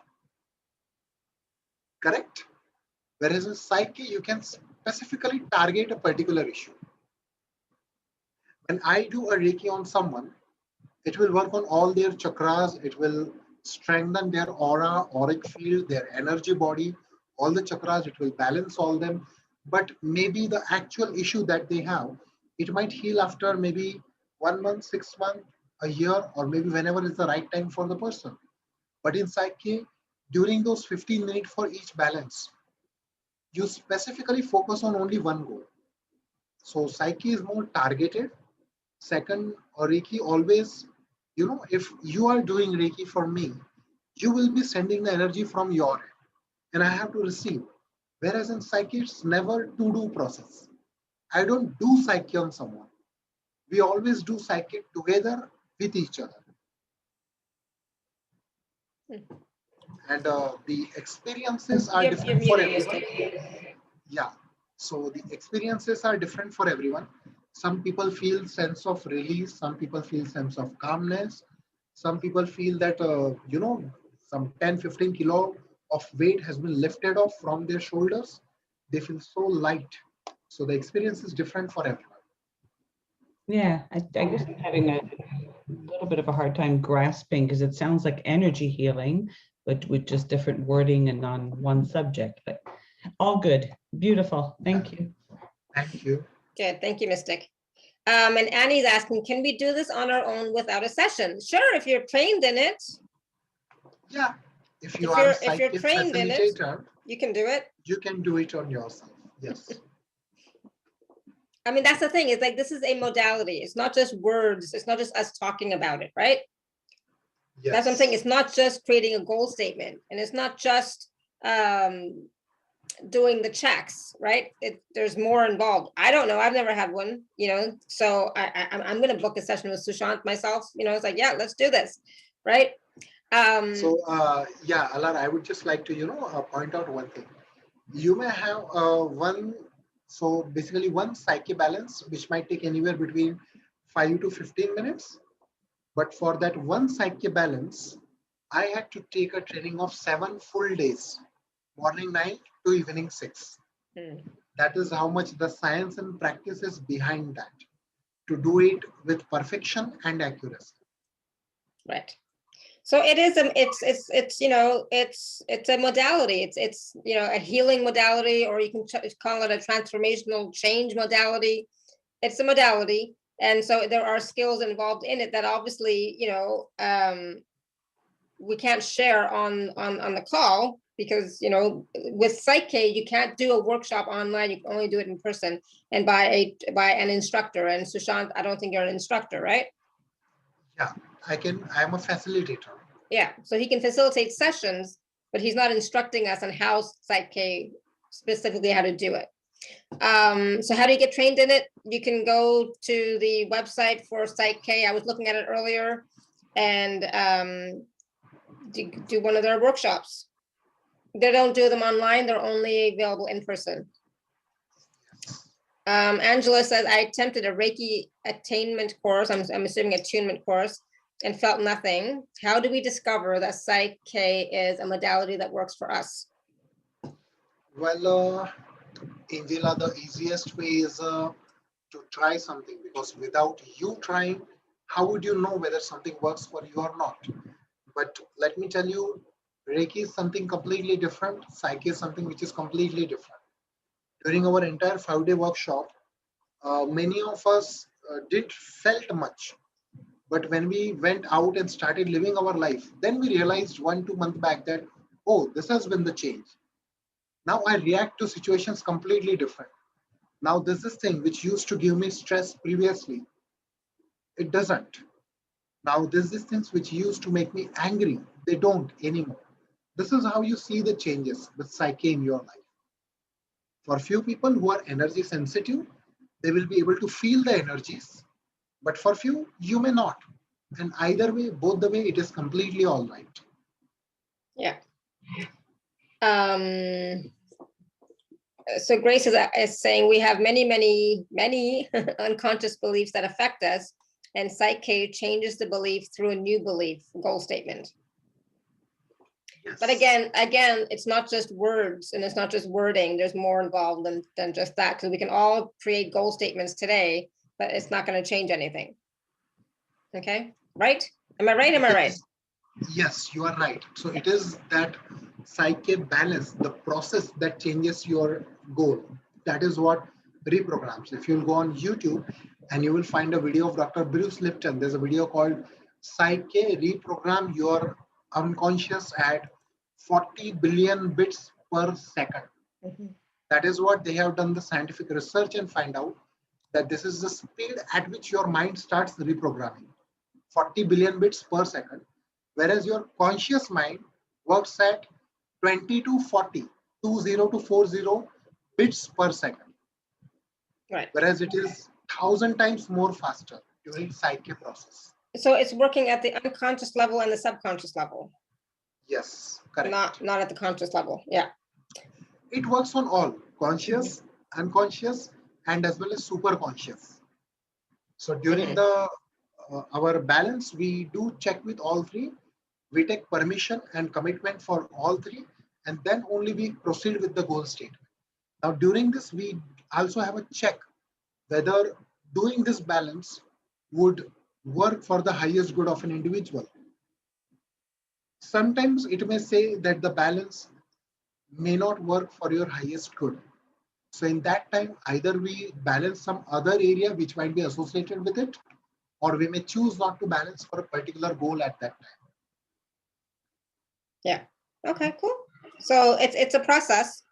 Correct? Whereas in PSYCH-K, you can specifically target a particular issue. When I do a Reiki on someone, it will work on all their chakras. It will strengthen their aura, auric field, their energy body, all the chakras. It will balance all them. But maybe the actual issue that they have, it might heal after maybe 1 month, 6 months, a year, or maybe whenever is the right time for the person. But in PSYCH-K, during those 15 minutes for each balance, you specifically focus on only one goal. So PSYCH-K is more targeted. Second, Reiki always, if you are doing Reiki for me, you will be sending the energy from your end, and I have to receive. Whereas in PSYCH-K, it's never to-do process. I don't do PSYCH-K on someone. We always do PSYCH-K together with each other. And the experiences are different for everyone. Yeah. So the experiences are different for everyone. Some people feel sense of release. Some people feel sense of calmness. Some people feel that, some 10, 15 kilo of weight has been lifted off from their shoulders. They feel so light. So the experience is different for everyone. Yeah, I guess I'm having a little bit of a hard time grasping, because it sounds like energy healing, but with just different wording and on one subject. But all good. Beautiful. Thank you. Thank you. Good. Thank you, Mystic. And Annie's asking, can we do this on our own without a session? Sure, if you're trained in it. Yeah. If you're trained facilitator, in it, you can do it. You can do it on yourself. Yes. I mean, that's the thing. It's like, this is a modality. It's not just words. It's not just us talking about it, right? Yes. That's what I'm saying. It's not just creating a goal statement, and it's not just doing the checks, right? There's more involved. I don't know. I've never had one, so I'm going to book a session with Sushant myself. It's like, yeah, let's do this, right? Yeah, Alara, I would just like to, point out one thing. You may have one PSYCH-K balance, which might take anywhere between 5 to 15 minutes. But for that one PSYCH-K balance, I had to take a training of 7 full days, morning 9 to evening 6. That is how much the science and practice is behind that, to do it with perfection and accuracy. Right. So it is it's a modality. It's a healing modality, or you can call it a transformational change modality. It's a modality, and so there are skills involved in it that obviously we can't share on the call, because with PSYCH-K you can't do a workshop online. You can only do it in person and by an instructor. And Sushant, I don't think you're an instructor, right? Yeah, I'm a facilitator. Yeah, so he can facilitate sessions, but he's not instructing us on how PSYCH-K, specifically how to do it. So how do you get trained in it? You can go to the website for PSYCH-K. I was looking at it earlier, and do one of their workshops. They don't do them online. They're only available in person. Angela says, I attempted a Reiki attainment course. I'm assuming attunement course, and felt nothing. How do we discover that PSYCH-K is a modality that works for us? Well, Angela, the easiest way is to try something, because without you trying, how would you know whether something works for you or not? But let me tell you, Reiki is something completely different. Psyche is something which is completely different. During our entire 5-day workshop, many of us did felt much. But when we went out and started living our life, then we realized 1-2 months back that, oh, this has been the change. Now I react to situations completely different. Now this is thing which used to give me stress previously, it doesn't. Now this is things which used to make me angry, they don't anymore. This is how you see the changes with psyche in your life. For few people who are energy sensitive, they will be able to feel the energies, but for few, you may not. And either way, both the way, it is completely all right. Yeah. So Grace is saying we have many unconscious beliefs that affect us, and PSYCH-K changes the belief through a new belief goal statement. Yes. But again, it's not just words and it's not just wording. There's more involved than just that, because we can all create goal statements today, but it's not going to change anything. Okay, right? Am I right? Am I right? Yes, you are right. So it is that psyche balance, the process that changes your goal. That is what reprograms. If you'll go on YouTube and you will find a video of Dr. Bruce Lipton, there's a video called PSYCH-K Reprogram Your Unconscious at 40 billion bits per second. Mm-hmm. That is what they have done the scientific research and find out that this is the speed at which your mind starts reprogramming. 40 billion bits per second. Whereas your conscious mind works at 20 to 40, 20 to 40 bits per second. Right. Whereas it is 1,000 times more faster during psyche process. So it's working at the unconscious level and the subconscious level. Yes, correct. Not at the conscious level. Yeah. It works on all conscious, unconscious, and as well as super conscious. So during the our balance, we do check with all three. We take permission and commitment for all three, and then only we proceed with the goal statement. Now, during this, we also have a check whether doing this balance would work for the highest good of an individual. Sometimes it may say that the balance may not work for your highest good. So in that time, either we balance some other area which might be associated with it, or we may choose not to balance for a particular goal at that time. Yeah. Okay, cool. So it's a process.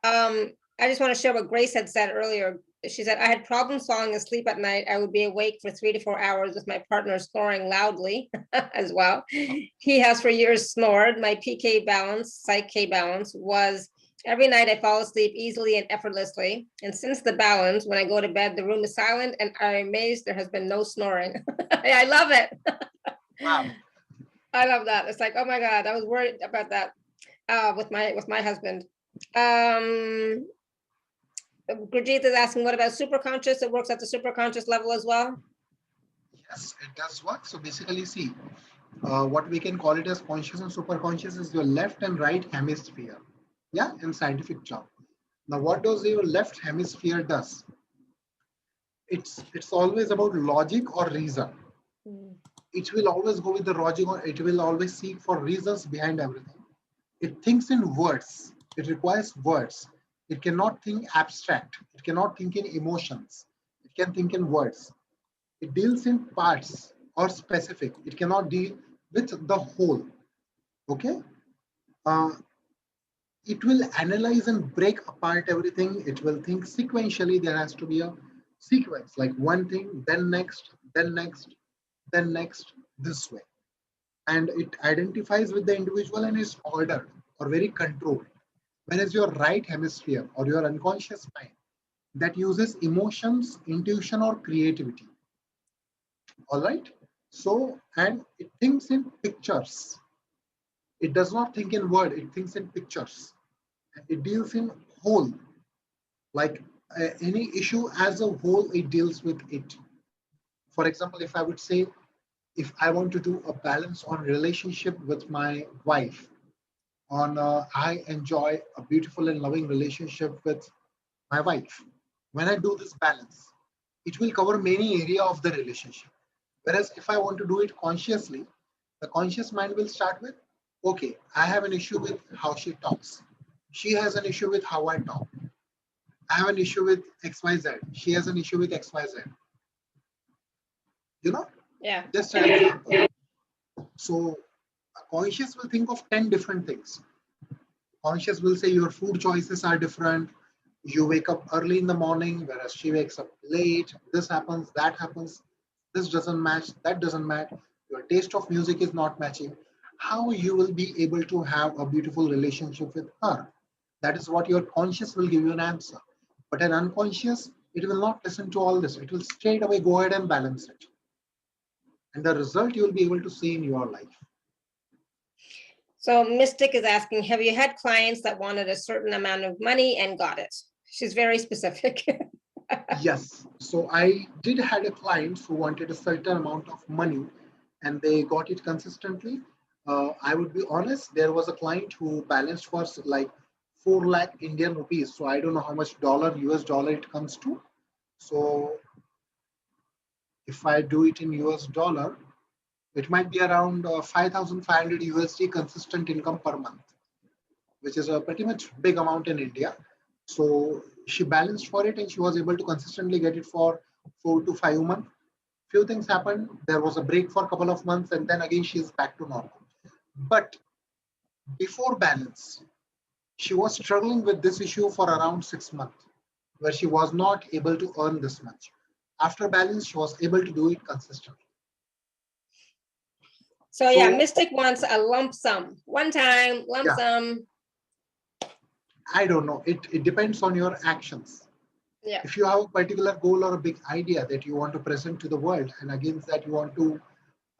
I just want to share what Grace had said earlier. She said, I had problems falling asleep at night. I would be awake for 3 to 4 hours with my partner snoring loudly as well. He has for years snored. My PK balance, PSYCH-K balance was every night I fall asleep easily and effortlessly. And since the balance, when I go to bed, the room is silent and I'm amazed there has been no snoring. I love it. Wow. I love that. It's like, oh my God, I was worried about that with my husband. Gurjeet is asking, what about superconscious? It works at the superconscious level as well? Yes, it does work. So basically, see, what we can call it as conscious and superconscious is your left and right hemisphere. Yeah, in scientific term. Now, what does your left hemisphere does? It's always about logic or reason. It will always go with the logic, or it will always seek for reasons behind everything. It thinks in words. It requires words. It cannot think abstract. It cannot think in emotions. It can think in words. It deals in parts or specific. It cannot deal with the whole. Okay? It will analyze and break apart everything. It will think sequentially. There has to be a sequence, like one thing, then next, then next, then next, this way. And it identifies with the individual and is ordered or very controlled. Whereas your right hemisphere or your unconscious mind that uses emotions, intuition, or creativity. All right. So, and it thinks in pictures. It does not think in word, it thinks in pictures. And it deals in whole, like any issue as a whole, it deals with it. For example, if I would say, if I want to do a balance on relationship with my wife, on I enjoy a beautiful and loving relationship with my wife. When I do this balance, it will cover many area of the relationship. Whereas if I want to do it consciously, the conscious mind will start with, okay, I have an issue with how she talks. She has an issue with how I talk. I have an issue with XYZ. She has an issue with XYZ. You know? Yeah. Just an example. So a conscious will think of 10 different things. Conscious will say your food choices are different. You wake up early in the morning, whereas she wakes up late. This happens, that happens. This doesn't match, that doesn't match. Your taste of music is not matching. How you will be able to have a beautiful relationship with her? That is what your conscious will give you an answer. But an unconscious, it will not listen to all this. It will straight away go ahead and balance it. And the result you will be able to see in your life. So Mystic is asking, have you had clients that wanted a certain amount of money and got it? She's very specific. Yes. So I did had a client who wanted a certain amount of money and they got it consistently. I would be honest, there was a client who balanced for like 4 lakh Indian rupees. So I don't know how much US dollar it comes to. So if I do it in US dollar, it might be around 5,500 USD consistent income per month, which is a pretty much big amount in India. So she balanced for it and she was able to consistently get it for 4 to 5 months. Few things happened. There was a break for a couple of months and then again she's back to normal. But before balance, she was struggling with this issue for around 6 months, where she was not able to earn this much. After balance, she was able to do it consistently. So yeah, Mystic wants a lump sum, one time lump sum. I don't know. It depends on your actions. Yeah. If you have a particular goal or a big idea that you want to present to the world, and against that you want to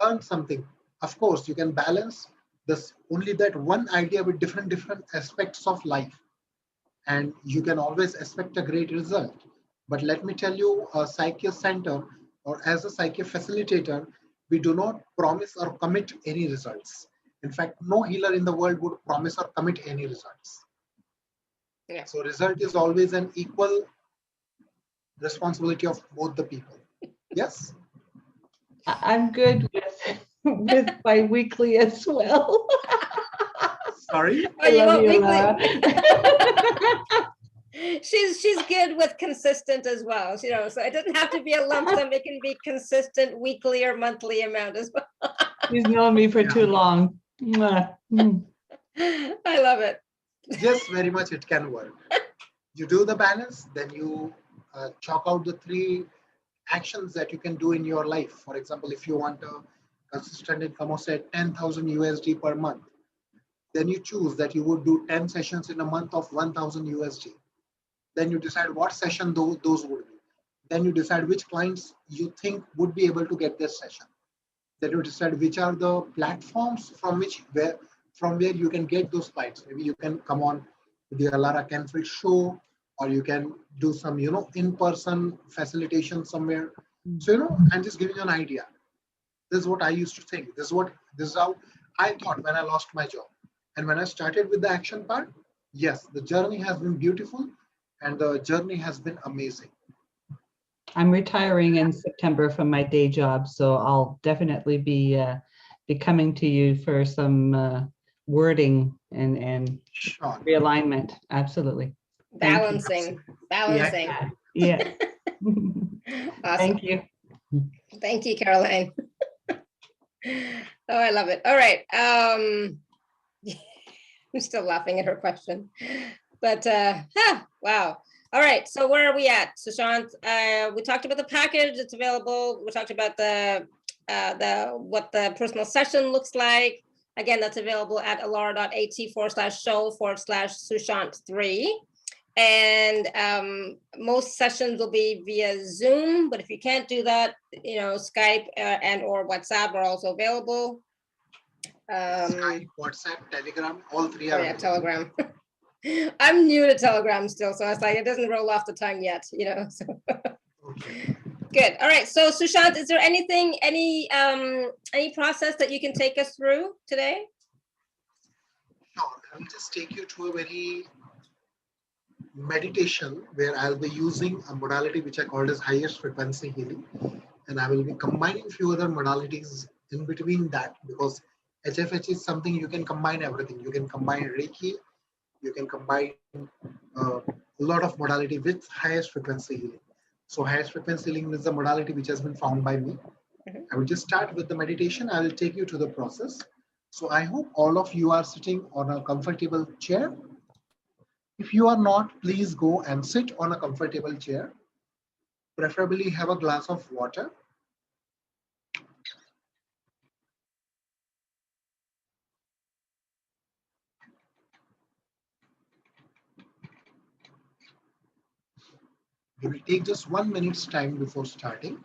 earn something, of course you can balance this only that one idea with different aspects of life, and you can always expect a great result. But let me tell you, a psyche center or as a psyche facilitator, we do not promise or commit any results. In fact, no healer in the world would promise or commit any results. Yeah. So result is always an equal responsibility of both the people. Yes? I'm good with bi-weekly as well. Sorry? Oh, you want weekly? Laura. She's good with consistent as well, you know, so it doesn't have to be a lump sum, it can be consistent weekly or monthly amount as well. She's known me for too long. I love it. Yes, very much it can work. You do the balance, then you chalk out the 3 actions that you can do in your life. For example, if you want a consistent income of say 10,000 USD per month, then you choose that you would do 10 sessions in a month of 1,000 USD. Then you decide what session those would be. Then you decide which clients you think would be able to get this session. Then you decide which are the platforms from where you can get those clients. Maybe you can come on the Alara Canfield show, or you can do some, in-person facilitation somewhere. So, I'm just giving you an idea. This is what I used to think. This is how I thought when I lost my job. And when I started with the action part, yes, the journey has been beautiful and the journey has been amazing. I'm retiring in September from my day job, so I'll definitely be coming to you for some wording and Sure. realignment. Absolutely. Balancing. Yeah. Awesome. Thank you. Thank you, Caroline. Oh, I love it. All right. I'm still laughing at her question, but wow. All right, so where are we at, Sushant? We talked about the package, it's available. We talked about what the personal session looks like. Again, that's available at alara.at/show/Sushant3. And most sessions will be via Zoom, but if you can't do that, Skype and or WhatsApp are also available. Skype, WhatsApp, Telegram, all three are Oh yeah, available. Telegram. I'm new to Telegram still, so it's like it doesn't roll off the tongue yet, So. Okay. Good. All right. So Sushant, is there anything, any process that you can take us through today? Sure. I will just take you to a very meditation where I'll be using a modality which I called as highest frequency healing, and I will be combining few other modalities in between that, because HFH is something you can combine everything. You can combine Reiki, you can combine a lot of modality with highest frequency healing. So highest frequency healing is a modality which has been found by me. I will just start with the meditation. I will take you to the process. So I hope all of you are sitting on a comfortable chair. If you are not, please go and sit on a comfortable chair. Preferably have a glass of water. We will take just 1 minute's time before starting.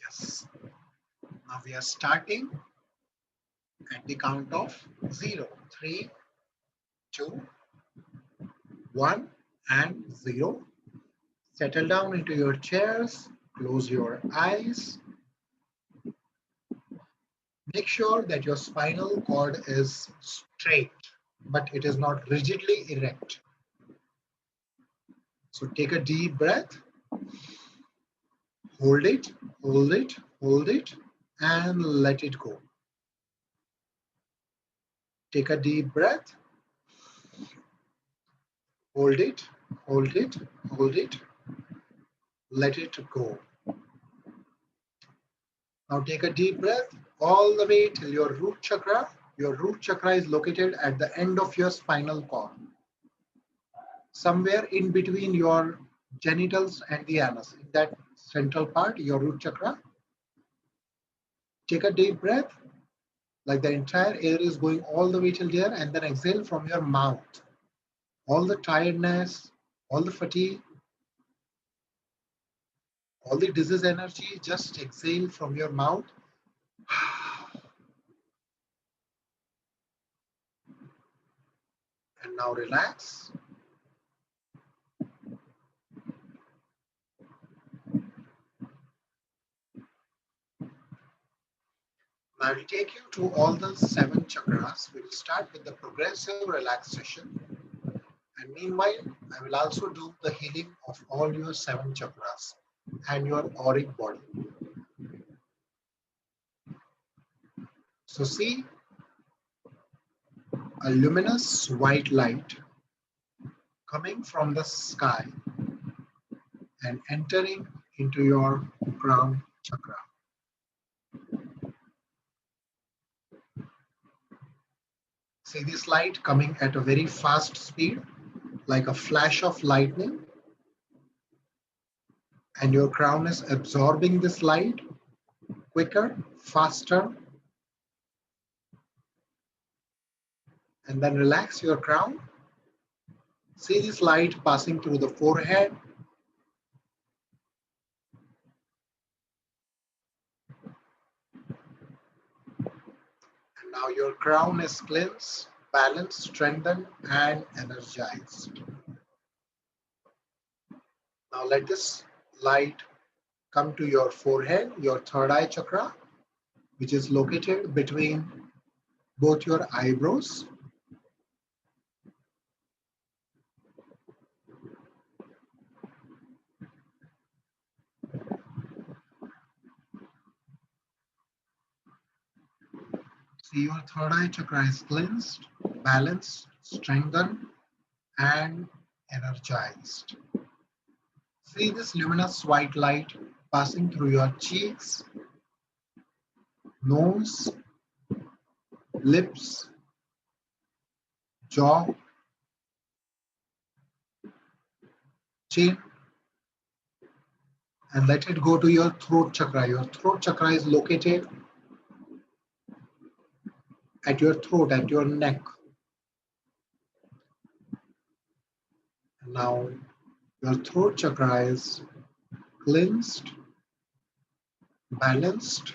Yes. Now we are starting at the count of 0, 3, 2, 1, and 0. Settle down into your chairs. Close your eyes. Make sure that your spinal cord is straight, but it is not rigidly erect. So take a deep breath. Hold it, hold it, hold it, and let it go. Take a deep breath. Hold it, hold it, hold it. Let it go. Now take a deep breath all the way till your root chakra. Your root chakra is located at the end of your spinal cord, somewhere in between your genitals and the anus. In that central part, your root chakra. Take a deep breath, like the entire air is going all the way till there, and then exhale from your mouth. All the tiredness, all the fatigue, all the disease energy, just exhale from your mouth. And now relax. Now I will take you to all the 7 chakras. We will start with the progressive relaxation. And meanwhile, I will also do the healing of all your 7 chakras and your auric body. So see a luminous white light coming from the sky and entering into your crown chakra. See this light coming at a very fast speed, like a flash of lightning. And your crown is absorbing this light quicker, faster. And then relax your crown. See this light passing through the forehead. And now your crown is cleansed, balanced, strengthened, and energized. Now let this light come to your forehead, your third eye chakra, which is located between both your eyebrows. See your third eye chakra is cleansed, balanced, strengthened, and energized. See this luminous white light passing through your cheeks, nose, lips, jaw, chin, and let it go to your throat chakra. Your throat chakra is located at your throat, at your neck. Now, your throat chakra is cleansed, balanced,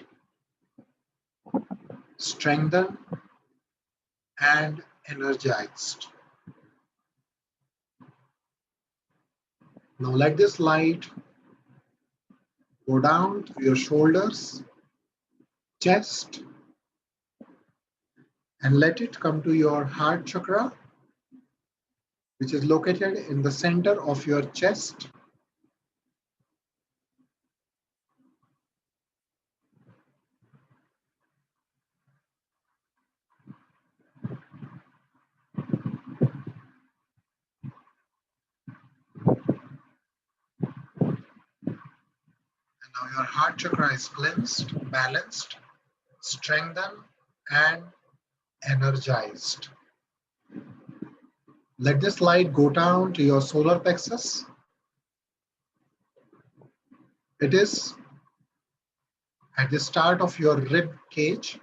strengthened, and energized. Now let this light go down to your shoulders, chest, and let it come to your heart chakra, which is located in the center of your chest. And now your heart chakra is cleansed, balanced, strengthened, and energized. Let this light go down to your solar plexus. It is at the start of your rib cage.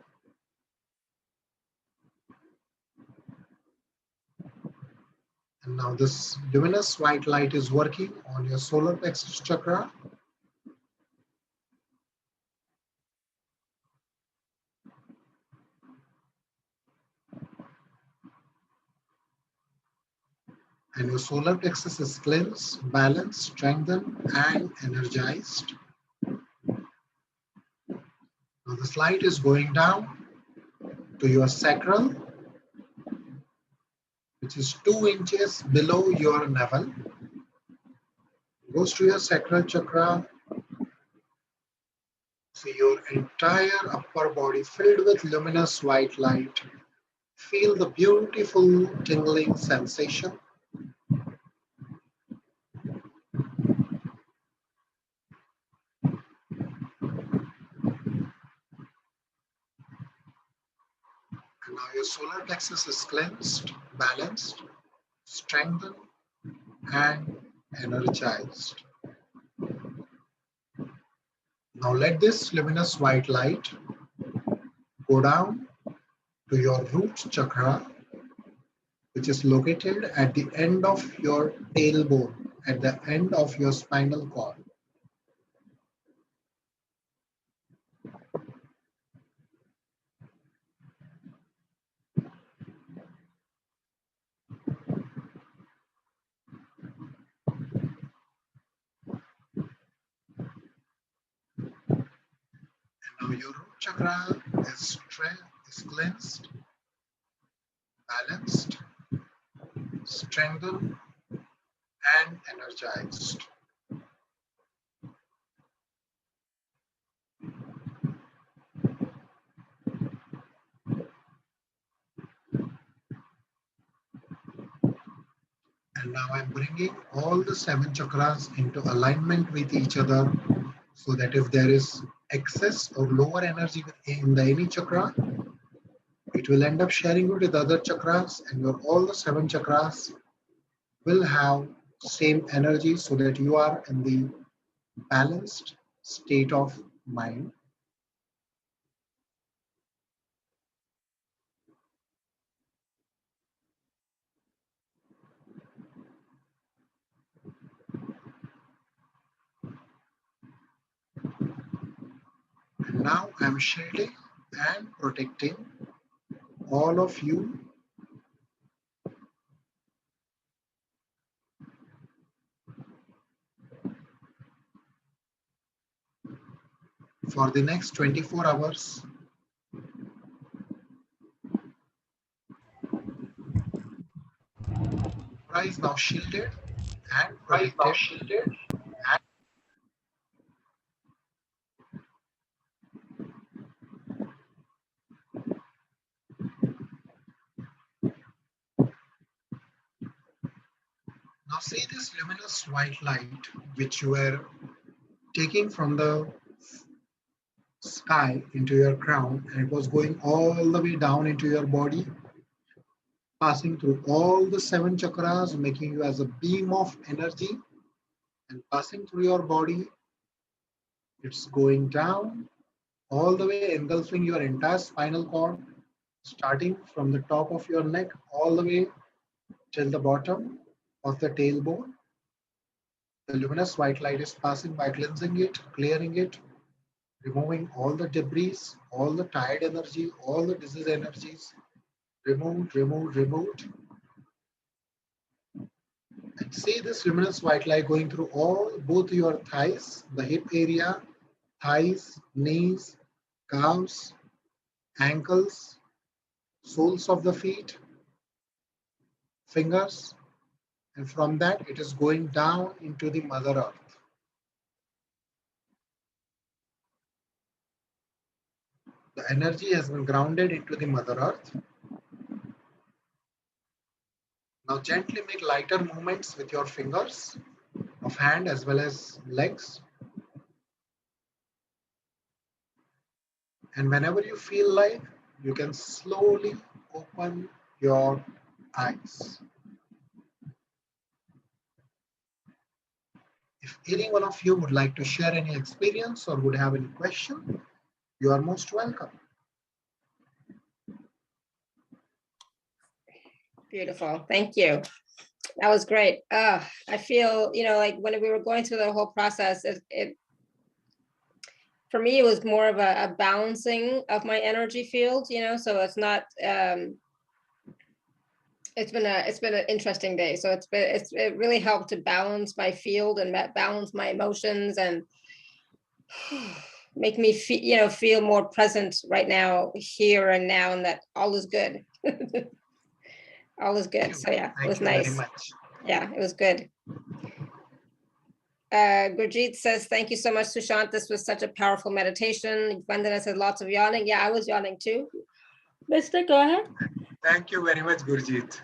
And now this luminous white light is working on your solar plexus chakra. And your solar plexus is cleansed, balanced, strengthened, and energized. Now this light is going down to your sacral, which is 2 inches below your navel. Goes to your sacral chakra. See your entire upper body filled with luminous white light. Feel the beautiful tingling sensation. And now your solar plexus is cleansed, balanced, strengthened, and energized. Now let this luminous white light go down to your root chakra, which is located at the end of your tailbone, at the end of your spinal cord. And now your root chakra is cleansed, balanced, strengthened, and energized. And now I'm bringing all the 7 chakras into alignment with each other, so that if there is excess or lower energy in the any chakra, it will end up sharing it with other chakras, and all the 7 chakras will have same energy, so that you are in the balanced state of mind. And now I'm shielding and protecting all of you for the next 24 hours. Aura is now shielded and protected. Now Now see this luminous white light which you were taking from the sky into your crown, and it was going all the way down into your body, passing through all the 7 chakras, making you as a beam of energy, and passing through your body. It's going down all the way, engulfing your entire spinal cord, starting from the top of your neck all the way till the bottom of the tailbone. The luminous white light is passing by, cleansing it, clearing it, removing all the debris, all the tired energy, all the disease energies, removed, removed, removed. And see this luminous white light going through both your thighs, the hip area, thighs, knees, calves, ankles, soles of the feet, fingers, and from that it is going down into the Mother Earth. The energy has been grounded into the Mother Earth. Now gently make lighter movements with your fingers of hand as well as legs. And whenever you feel like, you can slowly open your eyes. If any one of you would like to share any experience or would have any question, you are most welcome. Beautiful. Thank you. That was great. I feel, like when we were going through the whole process, for me, it was more of a balancing of my energy field, so it's not, it's been an interesting day. So it really helped to balance my field and balance my emotions and make me feel more present right now, here and now, and that all is good. All is good. So yeah, it was nice. Yeah, it was good. Gurjeet says, thank you so much, Sushant. This was such a powerful meditation. Vandana says, lots of yawning. Yeah, I was yawning too. Mister, go ahead. Thank you very much, Gurjeet.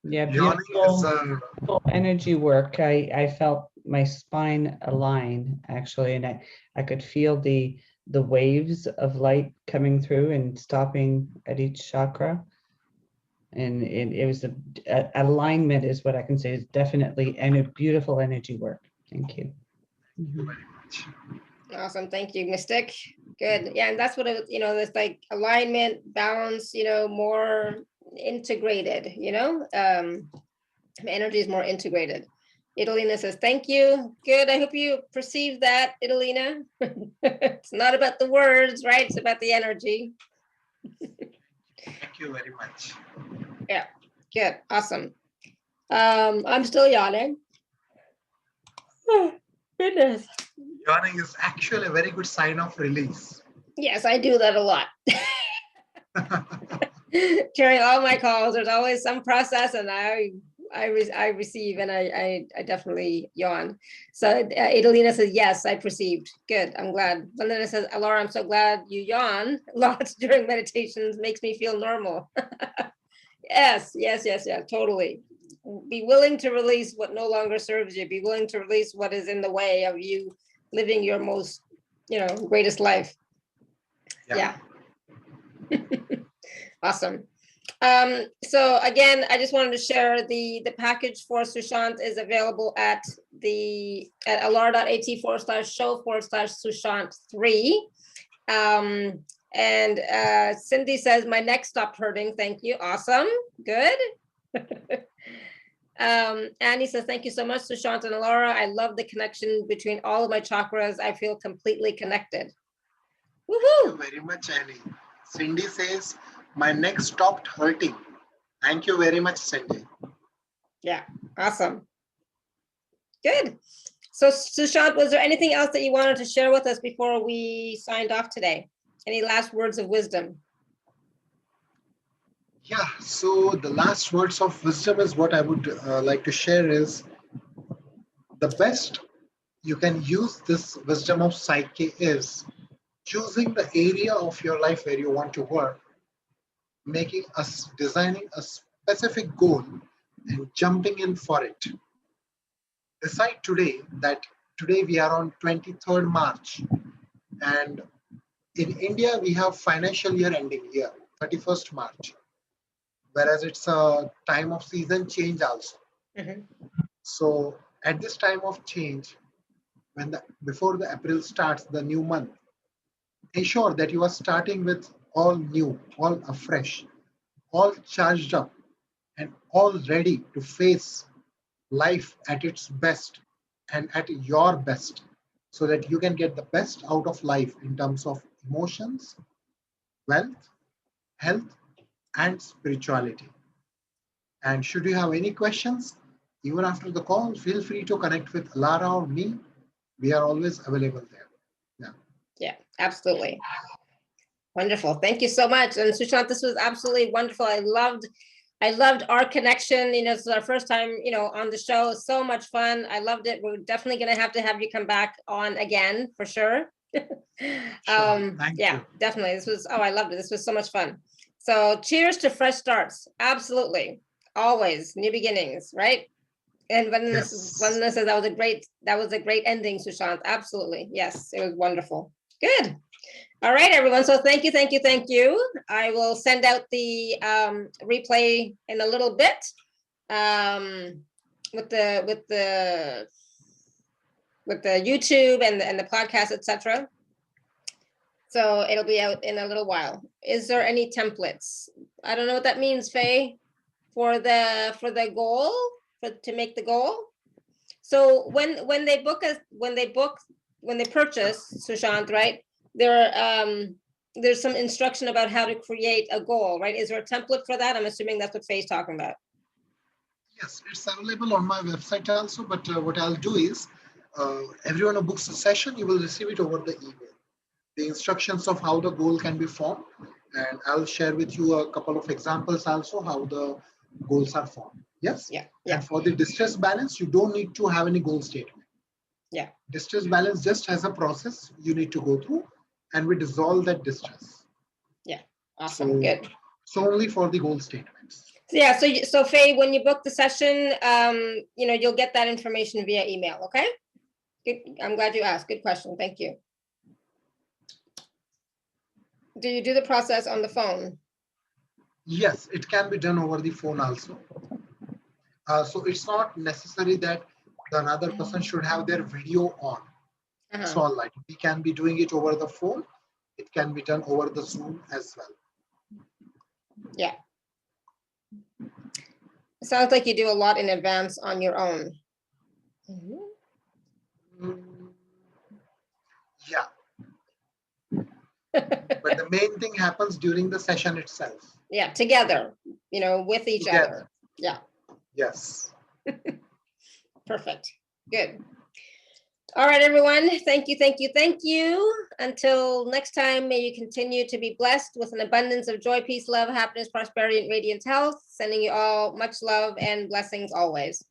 Yeah, beautiful energy work. I felt my spine align actually, and I could feel the waves of light coming through and stopping at each chakra. And it was alignment is what I can say is definitely a beautiful energy work. Thank you. Thank you very much. Awesome. Thank you, Mystic. Good. Yeah, and that's what it, it's like alignment, balance, more integrated, energy is more integrated. Italina says, thank you. Good. I hope you perceive that, Italina. It's not about the words, right? It's about the energy. Thank you very much. Yeah, good. Awesome. I'm still yawning. Oh, goodness. Yawning is actually a very good sign of release. Yes, I do that a lot. During all my calls, there's always some process, and I receive, and I definitely yawn. So Idalina says, yes, I perceived. Good, I'm glad. Vandana says, Laura, I'm so glad you yawn lots during meditations. Makes me feel normal. Yes, totally. Be willing to release what no longer serves you. Be willing to release what is in the way of you living your most, greatest life. Yeah. Awesome. So again, I just wanted to share the package for Sushant is available at alara.at/show/Sushant3. And Cindy says, my neck stopped hurting. Thank you. Awesome. Good. Annie says, thank you so much, Sushant and Laura. I love the connection between all of my chakras. I feel completely connected. Woohoo! Thank you very much, Annie. Cindy says, my neck stopped hurting. Thank you very much, Cindy. Yeah, awesome. Good. So Sushant, was there anything else that you wanted to share with us before we signed off today? Any last words of wisdom? Yeah, so the last words of wisdom is what I would like to share is the best you can use this wisdom of psyche is choosing the area of your life where you want to work, designing a specific goal and jumping in for it. Decide today that today we are on 23rd March, and in India we have financial year ending here, 31st March, whereas it's a time of season change also. So at this time of change, before the April starts, the new month, ensure that you are starting with all new, all afresh, all charged up, and all ready to face life at its best and at your best, so that you can get the best out of life in terms of emotions, wealth, health, and spirituality. And should you have any questions, even after the call, feel free to connect with Lara or me. We are always available there. Yeah, absolutely. Wonderful. Thank you so much. And Sushant, this was absolutely wonderful. I loved our connection. This is our first time, on the show. So much fun. I loved it. We're definitely going to have you come back on again for sure. Thank you. Definitely. I loved it. This was so much fun. So cheers to fresh starts. Absolutely. Always new beginnings, right? And Vandana says that was a great ending, Sushant. Absolutely. Yes, it was wonderful. Good. All right, everyone. So thank you. I will send out the replay in a little bit with the YouTube and the podcast, etc. So it'll be out in a little while. Is there any templates? I don't know what that means, Faye, for the goal, to make the goal. So when they purchase, Sushant, right? There's some instruction about how to create a goal, right? Is there a template for that? I'm assuming that's what Faye's talking about. Yes, it's available on my website also, but what I'll do is, everyone who books a session, you will receive it over the email. The instructions of how the goal can be formed, and I'll share with you a couple of examples also how the goals are formed. Yes? Yeah. And for the distress balance, you don't need to have any goal statement. Yeah. Distress balance just has a process you need to go through, and we dissolve that distress. Yeah. Awesome. Good. So only for the goal statements. Yeah. So Faye, when you book the session, you'll get that information via email. Okay. Good. I'm glad you asked. Good question. Thank you. Do you do the process on the phone? Yes, it can be done over the phone also. So it's not necessary that the another person should have their video on. It's all right. We can be doing it over the phone. It can be done over the Zoom as well. Yeah. It sounds like you do a lot in advance on your own. Yeah. But the main thing happens during the session itself. Yeah, together, with each other. Yeah. Yes. Perfect. Good. All right, everyone. Thank you. Until next time, may you continue to be blessed with an abundance of joy, peace, love, happiness, prosperity, and radiant health. Sending you all much love and blessings always.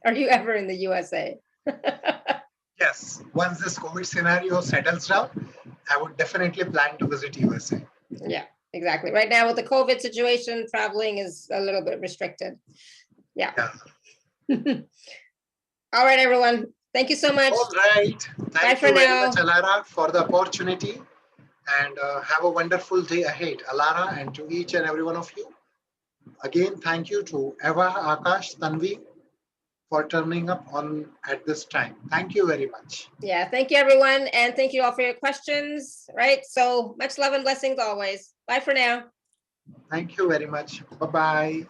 Are you ever in the USA? Yes. Once this COVID scenario settles down, I would definitely plan to visit USA. Yeah, exactly. Right now with the COVID situation, traveling is a little bit restricted. Yeah. All right, everyone. Thank you so much. All right. Thank you very much, Alara, for the opportunity. And have a wonderful day ahead, Alara, and to each and every one of you. Again, thank you to Eva, Akash, Tanvi for turning up on at this time. Thank you very much. Yeah, thank you, everyone. And thank you all for your questions, right? So much love and blessings always. Bye for now. Thank you very much. Bye-bye.